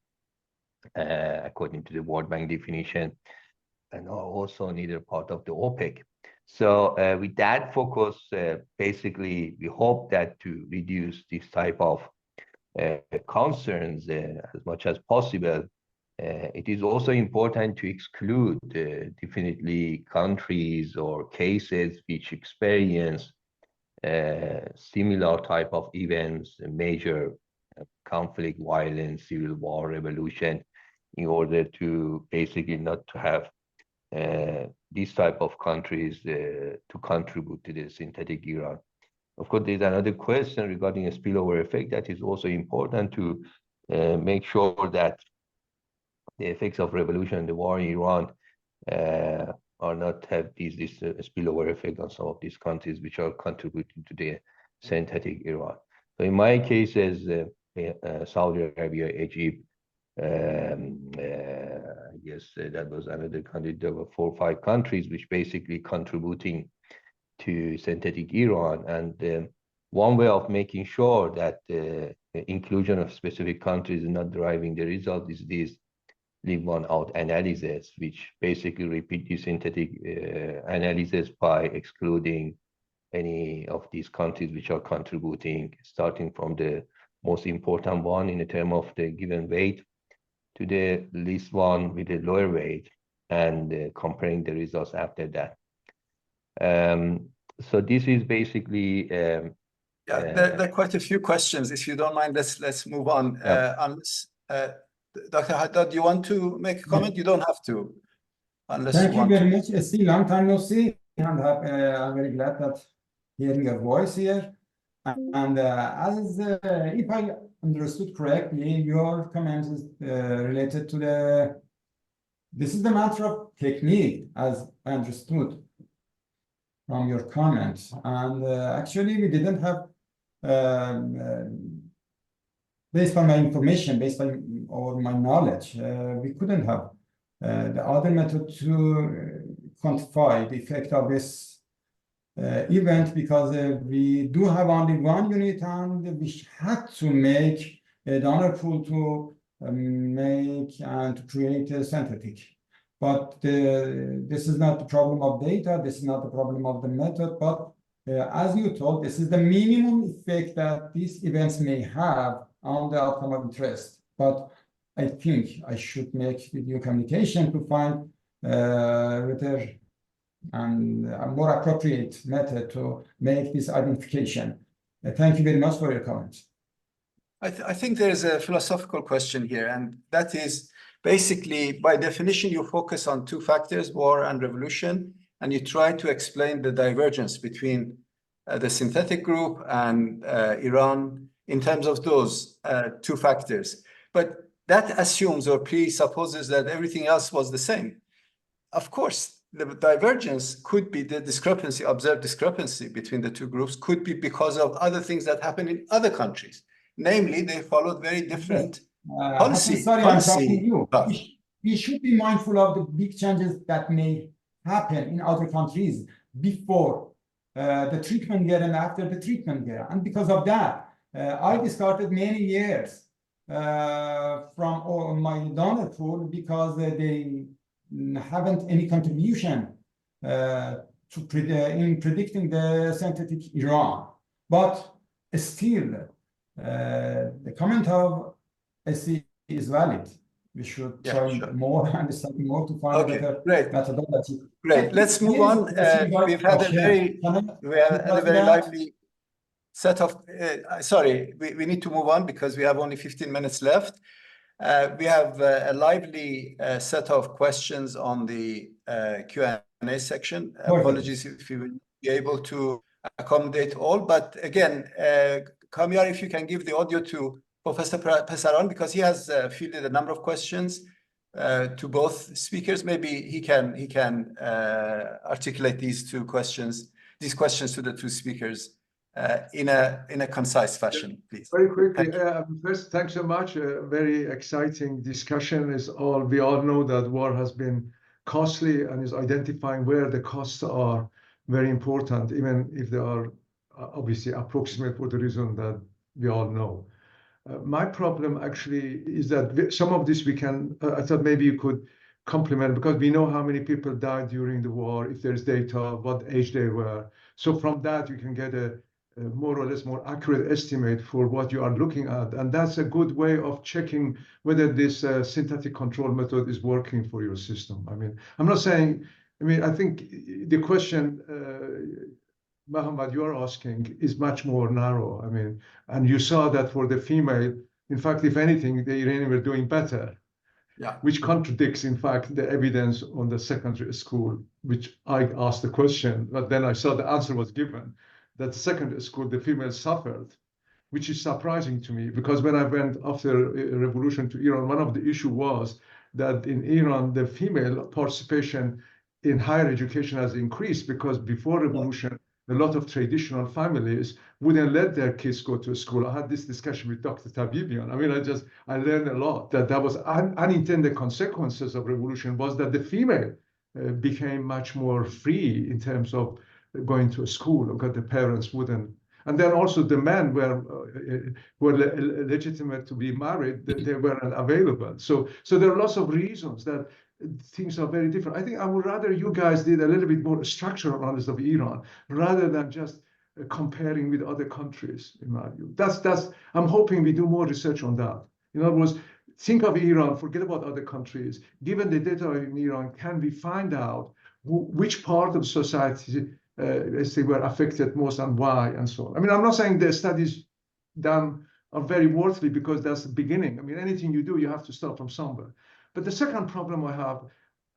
according to the World Bank definition, and are also neither part of the OPEC. So with that focus, basically, we hope that to reduce this type of concerns as much as possible. It is also important to exclude definitely countries or cases which experience similar type of events, major conflict, violence, civil war, revolution, in order to basically not to have these type of countries to contribute to the synthetic uranium. Of course, there's another question regarding a spillover effect that is also important to make sure that the effects of revolution and the war in Iran are not have this spillover effect on some of these countries which are contributing to the synthetic uranium. So in my cases, Saudi Arabia, Egypt, yes, that was another country. There were 4 or 5 countries which basically contributing to synthetic uranium. And one way of making sure that the inclusion of specific countries is not driving the result is this leave one out analysis, which basically repeat the synthetic analysis by excluding any of these countries which are contributing, starting from the most important one in the term of the given weight to the least one with the lower weight, and comparing the results after that. So this is basically yeah, there are quite a few questions. If you don't mind, let's move on. Yeah. Unless Dr. Haddad, you want to make a comment? You don't have to, unless Thank you you want very to. much. Steve, long time no see, and I'm very glad that hearing your voice here. And as if I understood correctly, your comment is related to this is the matter of technique, as I understood from your comments. And actually, we didn't have, based on my information, based on or my knowledge, we couldn't have the other method to quantify the effect of this event, because we do have only one unit and we had to make a donor pool to make and to create a synthetic. But this is not the problem of data, this is not the problem of the method, but as you told, this is the minimum effect that these events may have on the outcome of interest. But I think I should make video communication to find better and a more appropriate method to make this identification. Thank you very much for your comments. I think there is a philosophical question here, and that is basically, by definition, you focus on 2 factors, war and revolution, and you try to explain the divergence between the synthetic group and Iran in terms of those 2 factors. But that assumes or presupposes that everything else was the same. Of course, the divergence could be the discrepancy, observed discrepancy between the 2 groups, could be because of other things that happen in other countries. Namely, they followed very different policy. Sorry, I'm talking to you. We should be mindful of the big changes that may happen in other countries before the treatment year and after the treatment year. And because of that, I discarded many years from my donor pool because they haven't any contribution in predicting the synthetic uranium. But still, the comment of SC is valid. We should try more and study more to find a better methodology. Great. Let's move on. We've had a very lively set of. Sorry, we need to move on because we have only 15 minutes left. We have a lively set of questions on the Q&A section. Apologies if we will be able to accommodate all, but again, Kamiar, if you can give the audio to Professor Pesaran, because he has fielded a number of questions to both speakers. Maybe he can articulate these questions to the two speakers in a concise fashion, please. Very quickly, first, thanks so much. Very exciting discussion. We all know that war has been costly, and is identifying where the costs are very important, even if they are obviously approximate for the reason that we all know. My problem actually is that some of this we can, I thought maybe you could complement, because we know how many people died during the war, if there's data, what age they were. So from that, you can get a more or less more accurate estimate for what you are looking at. And that's a good way of checking whether this synthetic control method is working for your system. I mean, I'm not saying, I think the question, Mohammad, you're asking is much more narrow. And you saw that for the female, in fact, if anything, the Iranians were doing better. Yeah. Which contradicts, in fact, the evidence on the secondary school, which I asked the question, but then I saw the answer was given, that secondary school, the females suffered, which is surprising to me, because when I went after revolution to Iran, one of the issue was that in Iran, the female participation in higher education has increased, because before revolution, a lot of traditional families wouldn't let their kids go to school. I had this discussion with Dr. Tabibian. I learned a lot that was unintended consequences of revolution, was that the female became much more free in terms of going to a school, because the parents wouldn't. And then also the men were legitimate to be married, they weren't available. So there are lots of reasons that things are very different. I think I would rather you guys did a little bit more structural analysis of Iran, rather than just comparing with other countries, in my view. I'm hoping we do more research on that. In other words, think of Iran, forget about other countries. Given the data in Iran, can we find out which part of society let's say were affected most and why, and so on. I'm not saying the studies done are very worthy, because that's the beginning. Anything you do, you have to start from somewhere. But the second problem I have,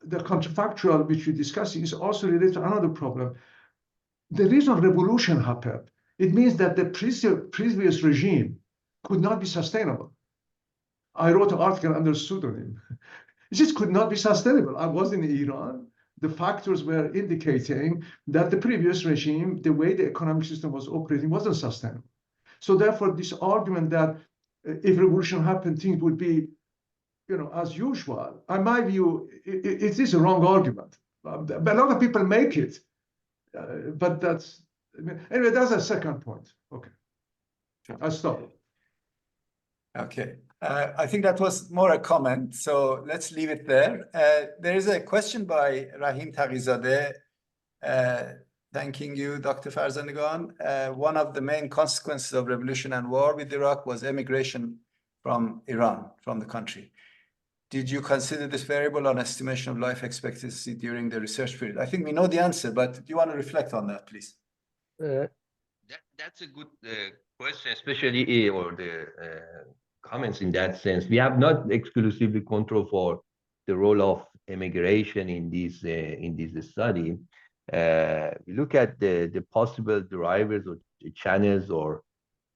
the counterfactual, which we're discussing, is also related to another problem. The reason revolution happened, it means that the previous regime could not be sustainable. I wrote an article under pseudonym. It just could not be sustainable. I was in Iran. The factors were indicating that the previous regime, the way the economic system was operating, wasn't sustainable. So therefore, this argument that if revolution happened, things would be, as usual, in my view, it is a wrong argument. But a lot of people make it. But that's, anyway, that's a second point. Okay. I'll stop. Okay. I think that was more a comment, so let's leave it there. There is a question by Rahim Tagizadeh, thanking you, Dr. Farzanegan. One of the main consequences of revolution and war with Iraq was emigration from Iran, from the country. Did you consider this variable on estimation of life expectancy during the research period? I think we know the answer, but do you want to reflect on that, please? That's a good question, especially or the comments in that sense. We have not exclusively control for the role of immigration in this study. We look at the possible drivers or channels or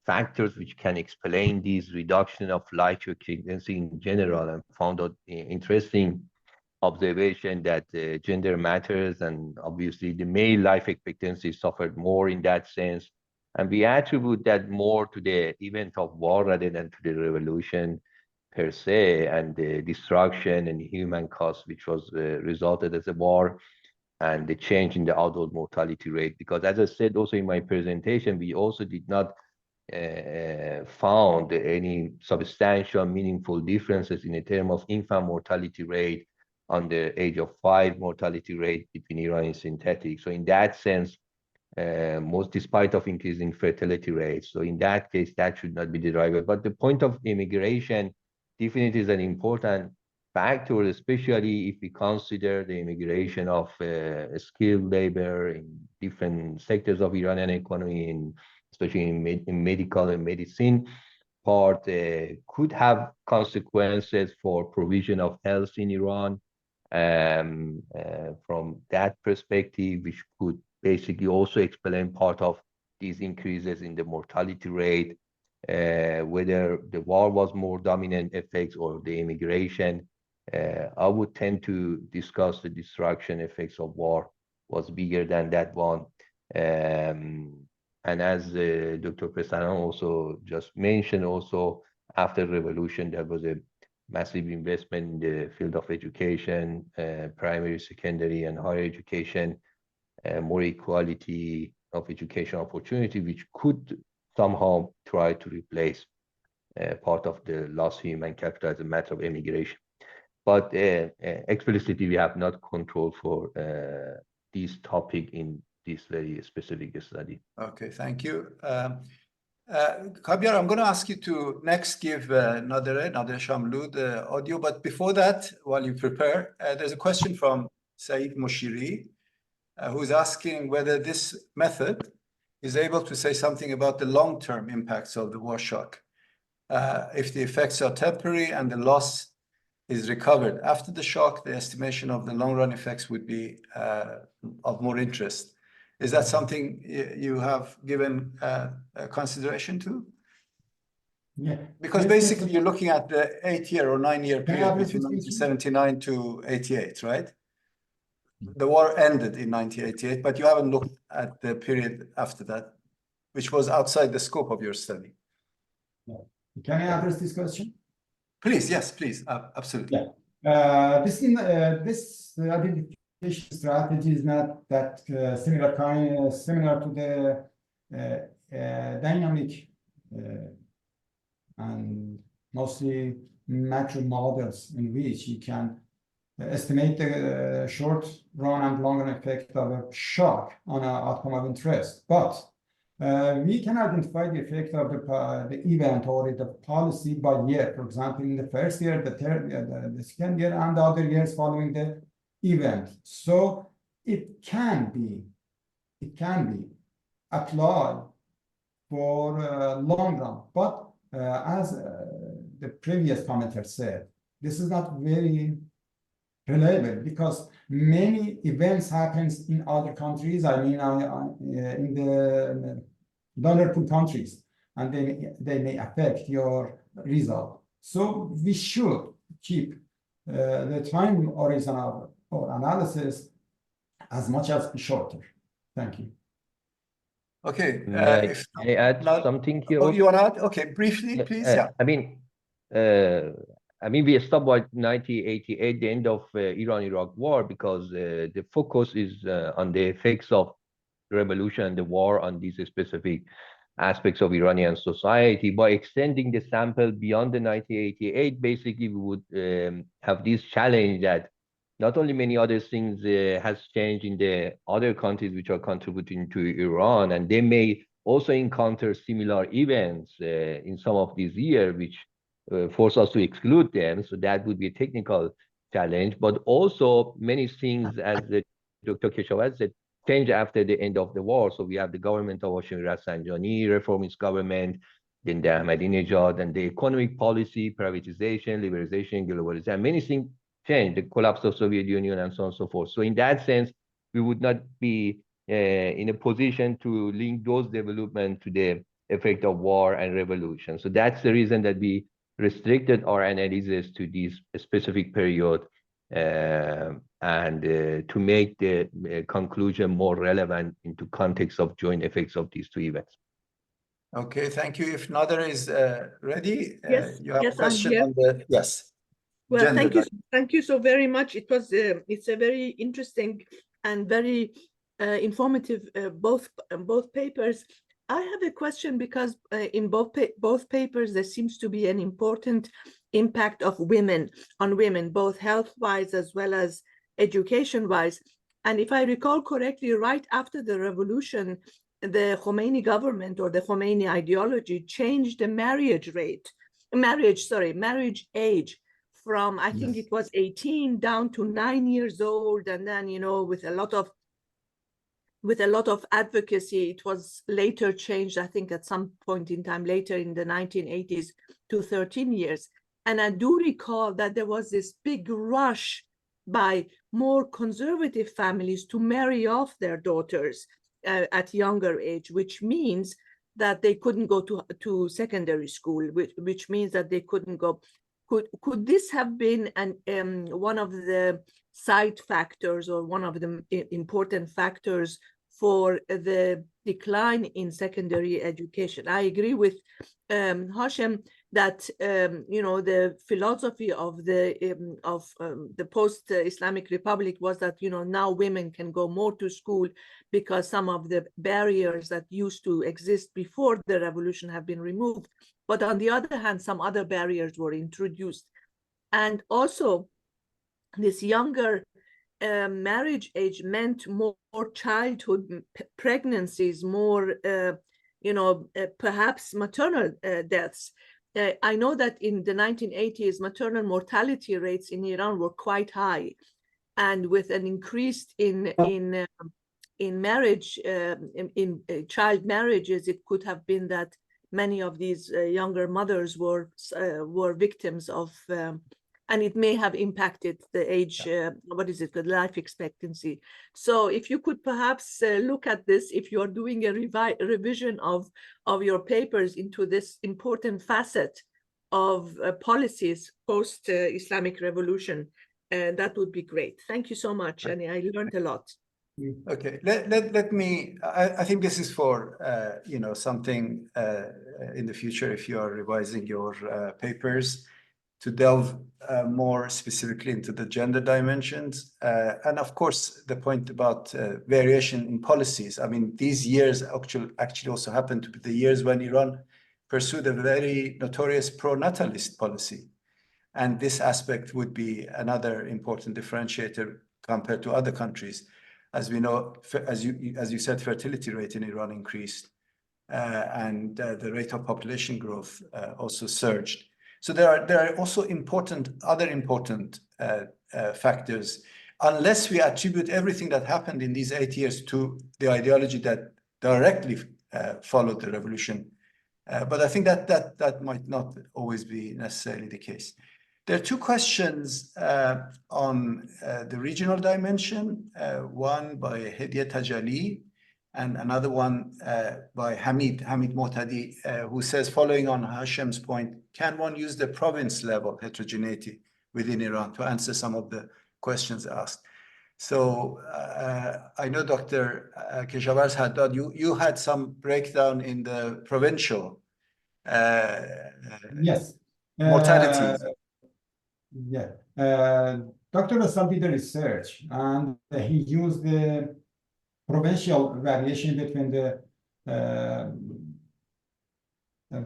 factors which can explain this reduction of life expectancy in general, and found out interesting observation that gender matters, and obviously the male life expectancy suffered more in that sense. And we attribute that more to the event of war rather than to the revolution per se, and the destruction and human cost which was resulted as a war, and the change in the adult mortality rate. Because as I said also in my presentation, we also did not found any substantial meaningful differences in the term of infant mortality rate on the age of 5 mortality rate between Iran and synthetic. So in that sense, most despite of increasing fertility rates. So in that case, that should not be the driver. But the point of immigration definitely is an important factor, especially if we consider the immigration of skilled labor in different sectors of Iranian economy, especially in medical and medicine. part could have consequences for provision of health in Iran. From that perspective, which could basically also explain part of these increases in the mortality rate, whether the war was more dominant effects or the immigration. I would tend to discuss the destruction effects of war was bigger than that one. And as Dr. Pesanan also just mentioned, also after revolution, there was a massive investment in the field of education, primary, secondary, and higher education, more equality of education opportunity, which could somehow try to replace part of the lost human capital as a matter of immigration. But explicitly, we have not control for this topic in this very specific study. Okay, thank you. Kabiar, I'm going to ask you to next give Nader Shamlou the audio, but before that, while you prepare, there's a question from Saeed Moshiri, who's asking whether this method is able to say something about the long-term impacts of the war shock. If the effects are temporary and the loss is recovered after the shock, the estimation of the long-run effects would be of more interest. Is that something you have given consideration to? Yeah. Because basically you're looking at the 8-year or 9-year period between 1979 to 88, right? The war ended in 1988, but you haven't looked at the period after that, which was outside the scope of your study. Yeah. Can I address this question? Please, yes, please, absolutely. Yeah. This identification strategy is not that similar to the dynamic and mostly macro models in which you can estimate the short run and long run effect of a shock on an outcome of interest. But we can identify the effect of the event or the policy by year. For example, in the first year, the third year, the second year, and the other years following the event. So it can be applied for long run. But as the previous commenter said, this is not very reliable because many events happens in other countries. I mean, in the donor pool countries, and they may affect your result. So we should keep the time horizon of analysis as much as shorter. Thank you. Okay. May I add something here? Oh, you want to add? Okay, briefly, please. Yeah. I mean, we stopped at 1988, the end of Iran-Iraq war, because the focus is on the effects of the revolution and the war on these specific aspects of Iranian society. By extending the sample beyond the 1988, basically we would have this challenge that not only many other things has changed in the other countries which are contributing to Iran, and they may also encounter similar events in some of these years, which force us to exclude them. So that would be a technical challenge, but also many things, as Dr. Keshavarz said, change after the end of the war. So we have the government of Hashemi Rafsanjani, reformist government, then the Ahmadinejad, and the economic policy, privatization, liberalization, globalization, many things change, the collapse of Soviet Union and so on and so forth. So in that sense, we would not be in a position to link those developments to the effect of war and revolution. So that's the reason that we restricted our analysis to this specific period and to make the conclusion more relevant into context of joint effects of these two events. Okay, thank you. If Nader is ready, yes, you have yes, a question I'm here. on the, yes. Well, thank you so very much. It was it's a very interesting and very informative both papers. I have a question because in both papers there seems to be an important impact of women on women, both health-wise as well as education-wise. And if I recall correctly, right after the revolution, the Khomeini government or the Khomeini ideology changed the marriage age from, I think it was 18 down to 9 years old. And then, you know, with a lot of with a lot of advocacy. It was later changed, I think, at some point in time later in the 1980s to 13 years. And I do recall that there was this big rush by more conservative families to marry off their daughters at younger age, which means that they couldn't go to secondary school, which means that they couldn't go. Could this have been one of the side factors or one of the important factors for the decline in secondary education? I agree with Hashem that the philosophy of the post-Islamic Republic was that now women can go more to school because some of the barriers that used to exist before the revolution have been removed. But on the other hand, some other barriers were introduced, and also this younger marriage age meant more childhood pregnancies, more perhaps maternal deaths. I know that in the 1980s, maternal mortality rates in Iran were quite high, and with an increase in marriage, in child marriages, it could have been that many of these younger mothers were victims of, and it may have impacted the age, the life expectancy. So if you could perhaps look at this, if you're doing a revision of your papers into this important facet of policies post-Islamic Revolution, that would be great. Thank you so much, and I learned a lot. Okay, let me, I think this is for, something in the future, if you are revising your papers, to delve more specifically into the gender dimensions. And of course, the point about variation in policies. I mean, these years actually also happened to be the years when Iran pursued a very notorious pro-natalist policy. And this aspect would be another important differentiator compared to other countries. As we know, as you said, fertility rate in Iran increased, and the rate of population growth also surged. So there are also other important factors. Unless we attribute everything that happened in these 8 years to the ideology that directly followed the revolution, but I think that might not always be necessarily the case. There are two questions on the regional dimension, one by Hediye Tajali and another one by Hamid Mohtadi, who says, following on Hashem's point, can one use the province level heterogeneity within Iran to answer some of the questions asked? So I know Dr. Keshavarz Haddad, you had some breakdown in the provincial yes. mortality. Yeah, Dr. Hassan did the research, and he used the provincial variation between the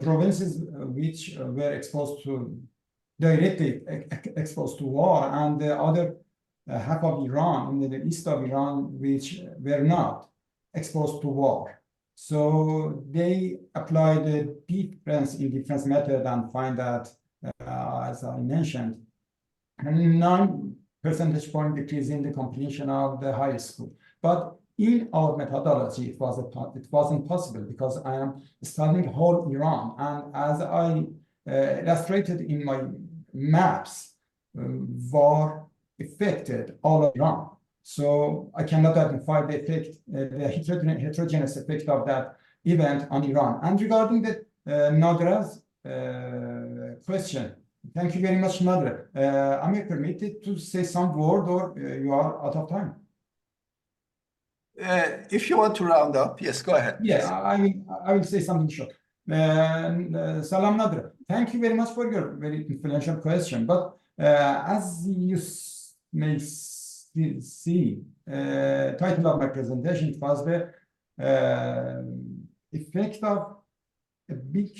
provinces which were directly exposed to war, and the other half of Iran, in the east of Iran, which were not exposed to war. So they applied a difference method and find that, as I mentioned, 9 percentage point decrease in the completion of the high school. But in our methodology, it wasn't possible because I am studying whole Iran, and as I illustrated in my maps, war affected all of Iran. So I cannot identify the effect, the heterogeneous effect of that event on Iran. And regarding the Nadra's question, thank you very much, Nadra. Am I permitted to say some word, or you are out of time? If you want to round up, yes, go ahead. Yes, I will say something short. Salam Nadra. Thank you very much for your very influential question. But as you may see, title of my presentation, it was the effect of a big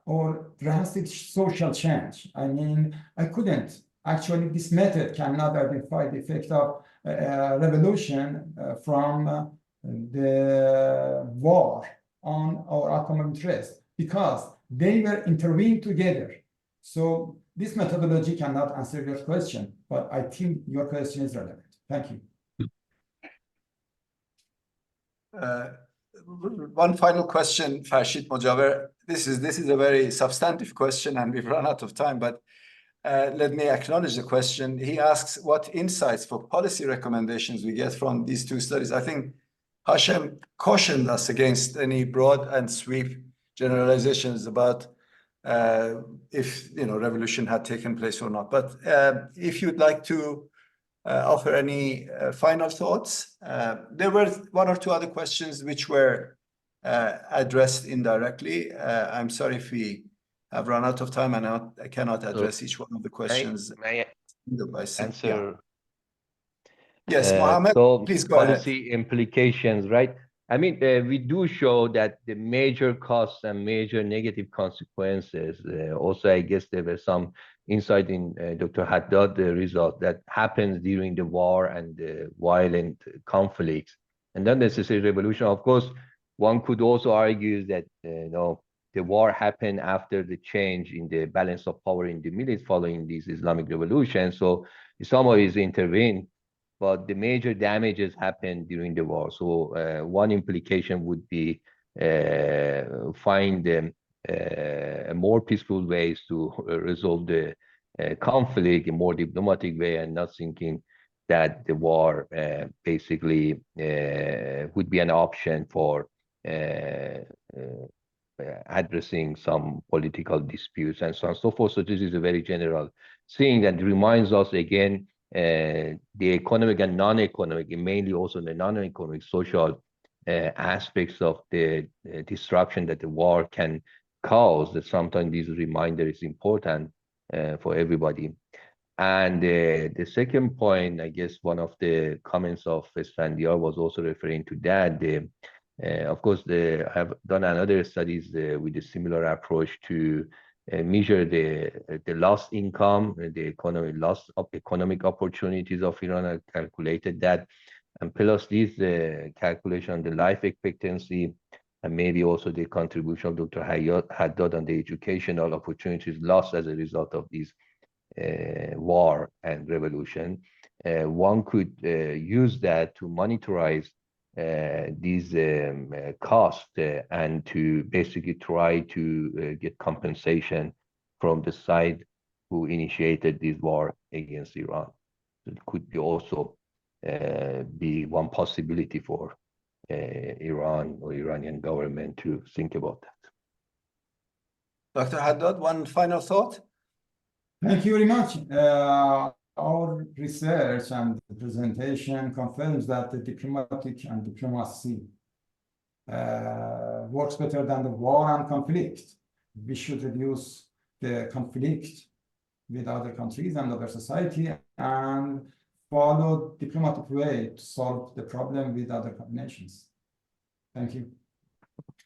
or drastic social change. I mean, I couldn't actually, this method cannot identify the effect of revolution from the war on our outcome of interest, because they were intervened together. So this methodology cannot answer your question, but I think your question is relevant. Thank you. One final question, Farshid Mojaber. This is a very substantive question, and we've run out of time, but let me acknowledge the question. He asks what insights for policy recommendations we get from these two studies. I think Hashem cautioned us against any broad and sweep generalizations about if revolution had taken place or not. But if you'd like to offer any final thoughts, there were one or two other questions which were addressed indirectly. I'm sorry if we have run out of time and I cannot address each one of the questions. May I answer? Yes, Mohammad, so please go ahead. Policy implications, right? I mean, we do show that the major costs and major negative consequences. Also, I guess there were some insight in Dr. Haddad, the result that happens during the war and the violent conflicts, and not necessarily revolution. Of course, one could also argue that the war happened after the change in the balance of power in the Middle East following this Islamic revolution. So some of it intervened, but the major damages happened during the war. So one implication would be find more peaceful ways to resolve the conflict in a more diplomatic way, and not thinking that the war basically would be an option for addressing some political disputes and so on and so forth. So this is a very general thing that reminds us again the economic and non-economic, and mainly also the non-economic social aspects of the destruction that the war can cause, that sometimes this reminder is important for everybody. And the second point, I guess one of the comments of Sfandiar was also referring to that. Of course, I have done another studies with a similar approach to measure the lost income, the loss of economic opportunities of Iran. I calculated that, and plus this calculation on the life expectancy, and maybe also the contribution of Dr. Haddad on the educational opportunities lost as a result of this war and revolution. One could use that to monitorize these costs and to basically try to get compensation from the side who initiated this war against Iran. It could be also be one possibility for Iran or Iranian government to think about that. Dr. Haddad, one final thought? Thank you very much. Our research and the presentation confirms that the diplomacy works better than the war and conflict. We should reduce the conflict with other countries and other society and follow diplomatic way to solve the problem with other nations. Thank you.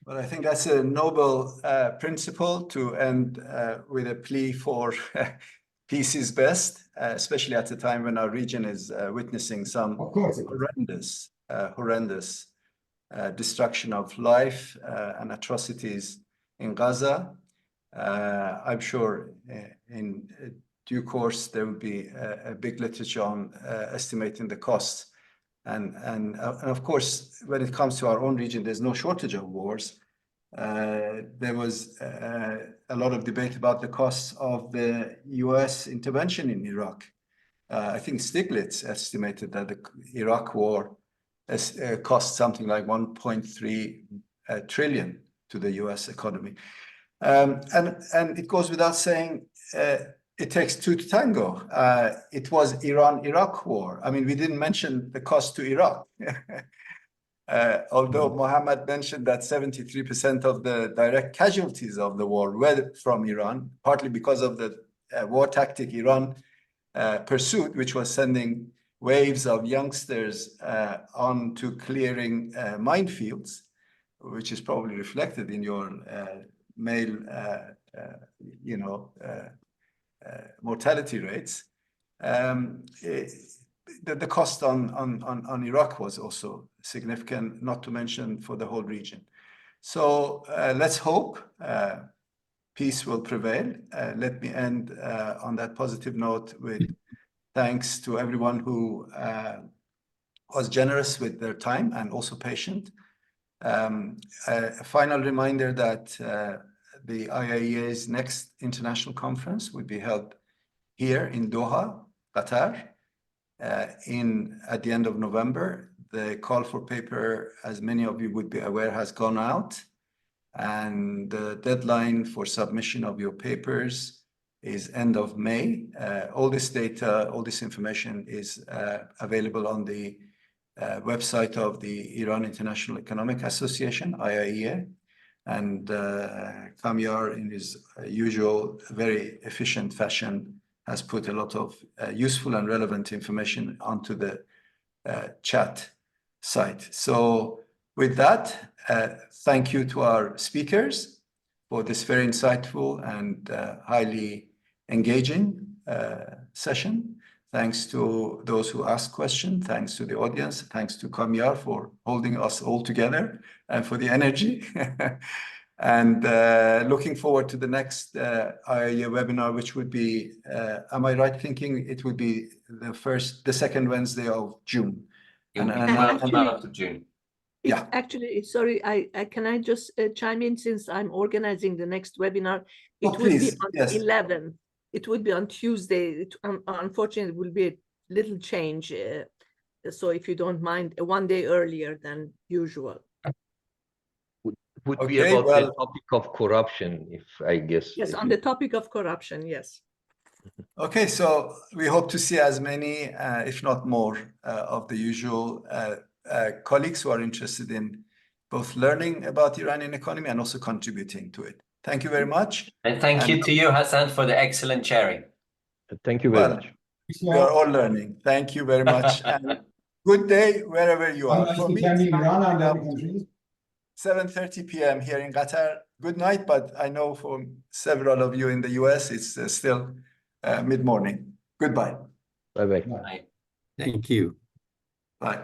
Well, I think that's a noble principle to end with a plea for peace is best, especially at a time when our region is witnessing some horrendous destruction of life and atrocities in Gaza. I'm sure in due course there will be a big literature on estimating the costs. And of course, when it comes to our own region, there's no shortage of wars. There was a lot of debate about the costs of the US intervention in Iraq. I think Stiglitz estimated that the Iraq war cost something like 1.3 trillion to the US economy. And it goes without saying, it takes two to tango. It was Iran-Iraq war. I mean, we didn't mention the cost to Iraq. Although Mohammad mentioned that 73% of the direct casualties of the war were from Iran, partly because of the war tactic Iran pursued, which was sending waves of youngsters on to clearing minefields, which is probably reflected in your male, mortality rates. The cost on Iraq was also significant, not to mention for the whole region. So let's hope peace will prevail. Let me end on that positive note with thanks to everyone who was generous with their time and also patient A final reminder that the IIEA's next international conference will be held here in Doha, Qatar, at the end of November. The call for paper, as many of you would be aware, has gone out, and the deadline for submission of your papers is end of May. All this data, all this information is available on the website of the Iran International Economic Association, IIEA, and Kamyar, in his usual very efficient fashion, has put a lot of useful and relevant information onto the chat site. So with that, thank you to our speakers for this very insightful and highly engaging session. Thanks to those who asked questions. Thanks to the audience. Thanks to Kamyar for holding us all together and for the energy. And looking forward to the next IIEA webinar, which would be, am I right thinking it would be the second Wednesday of June? It will be Actually- 12th of June. Yeah. Actually, sorry, can I just chime in, since I'm organizing the next webinar? It Oh, will be please, on yes. 11. It will be on Tuesday. Unfortunately, it will be a little change. So if you don't mind, one day earlier than usual. Would be Okay, about well- the topic of corruption, if I guess. Yes, on the topic of corruption, yes. Okay, so we hope to see as many, if not more, of the usual colleagues who are interested in both learning about the Iranian economy and also contributing to it. Thank you very much. And thank you to you, Hassan, for the excellent sharing. Thank you very Well, much. we are all learning. Thank you very much. And good day wherever you are. For me, in it's Iran and other countries. 7:30 p.m. here in Qatar. Good night, but I know for several of you in the US, it's still mid-morning. Goodbye. Bye-bye. Bye. Thank you. Bye.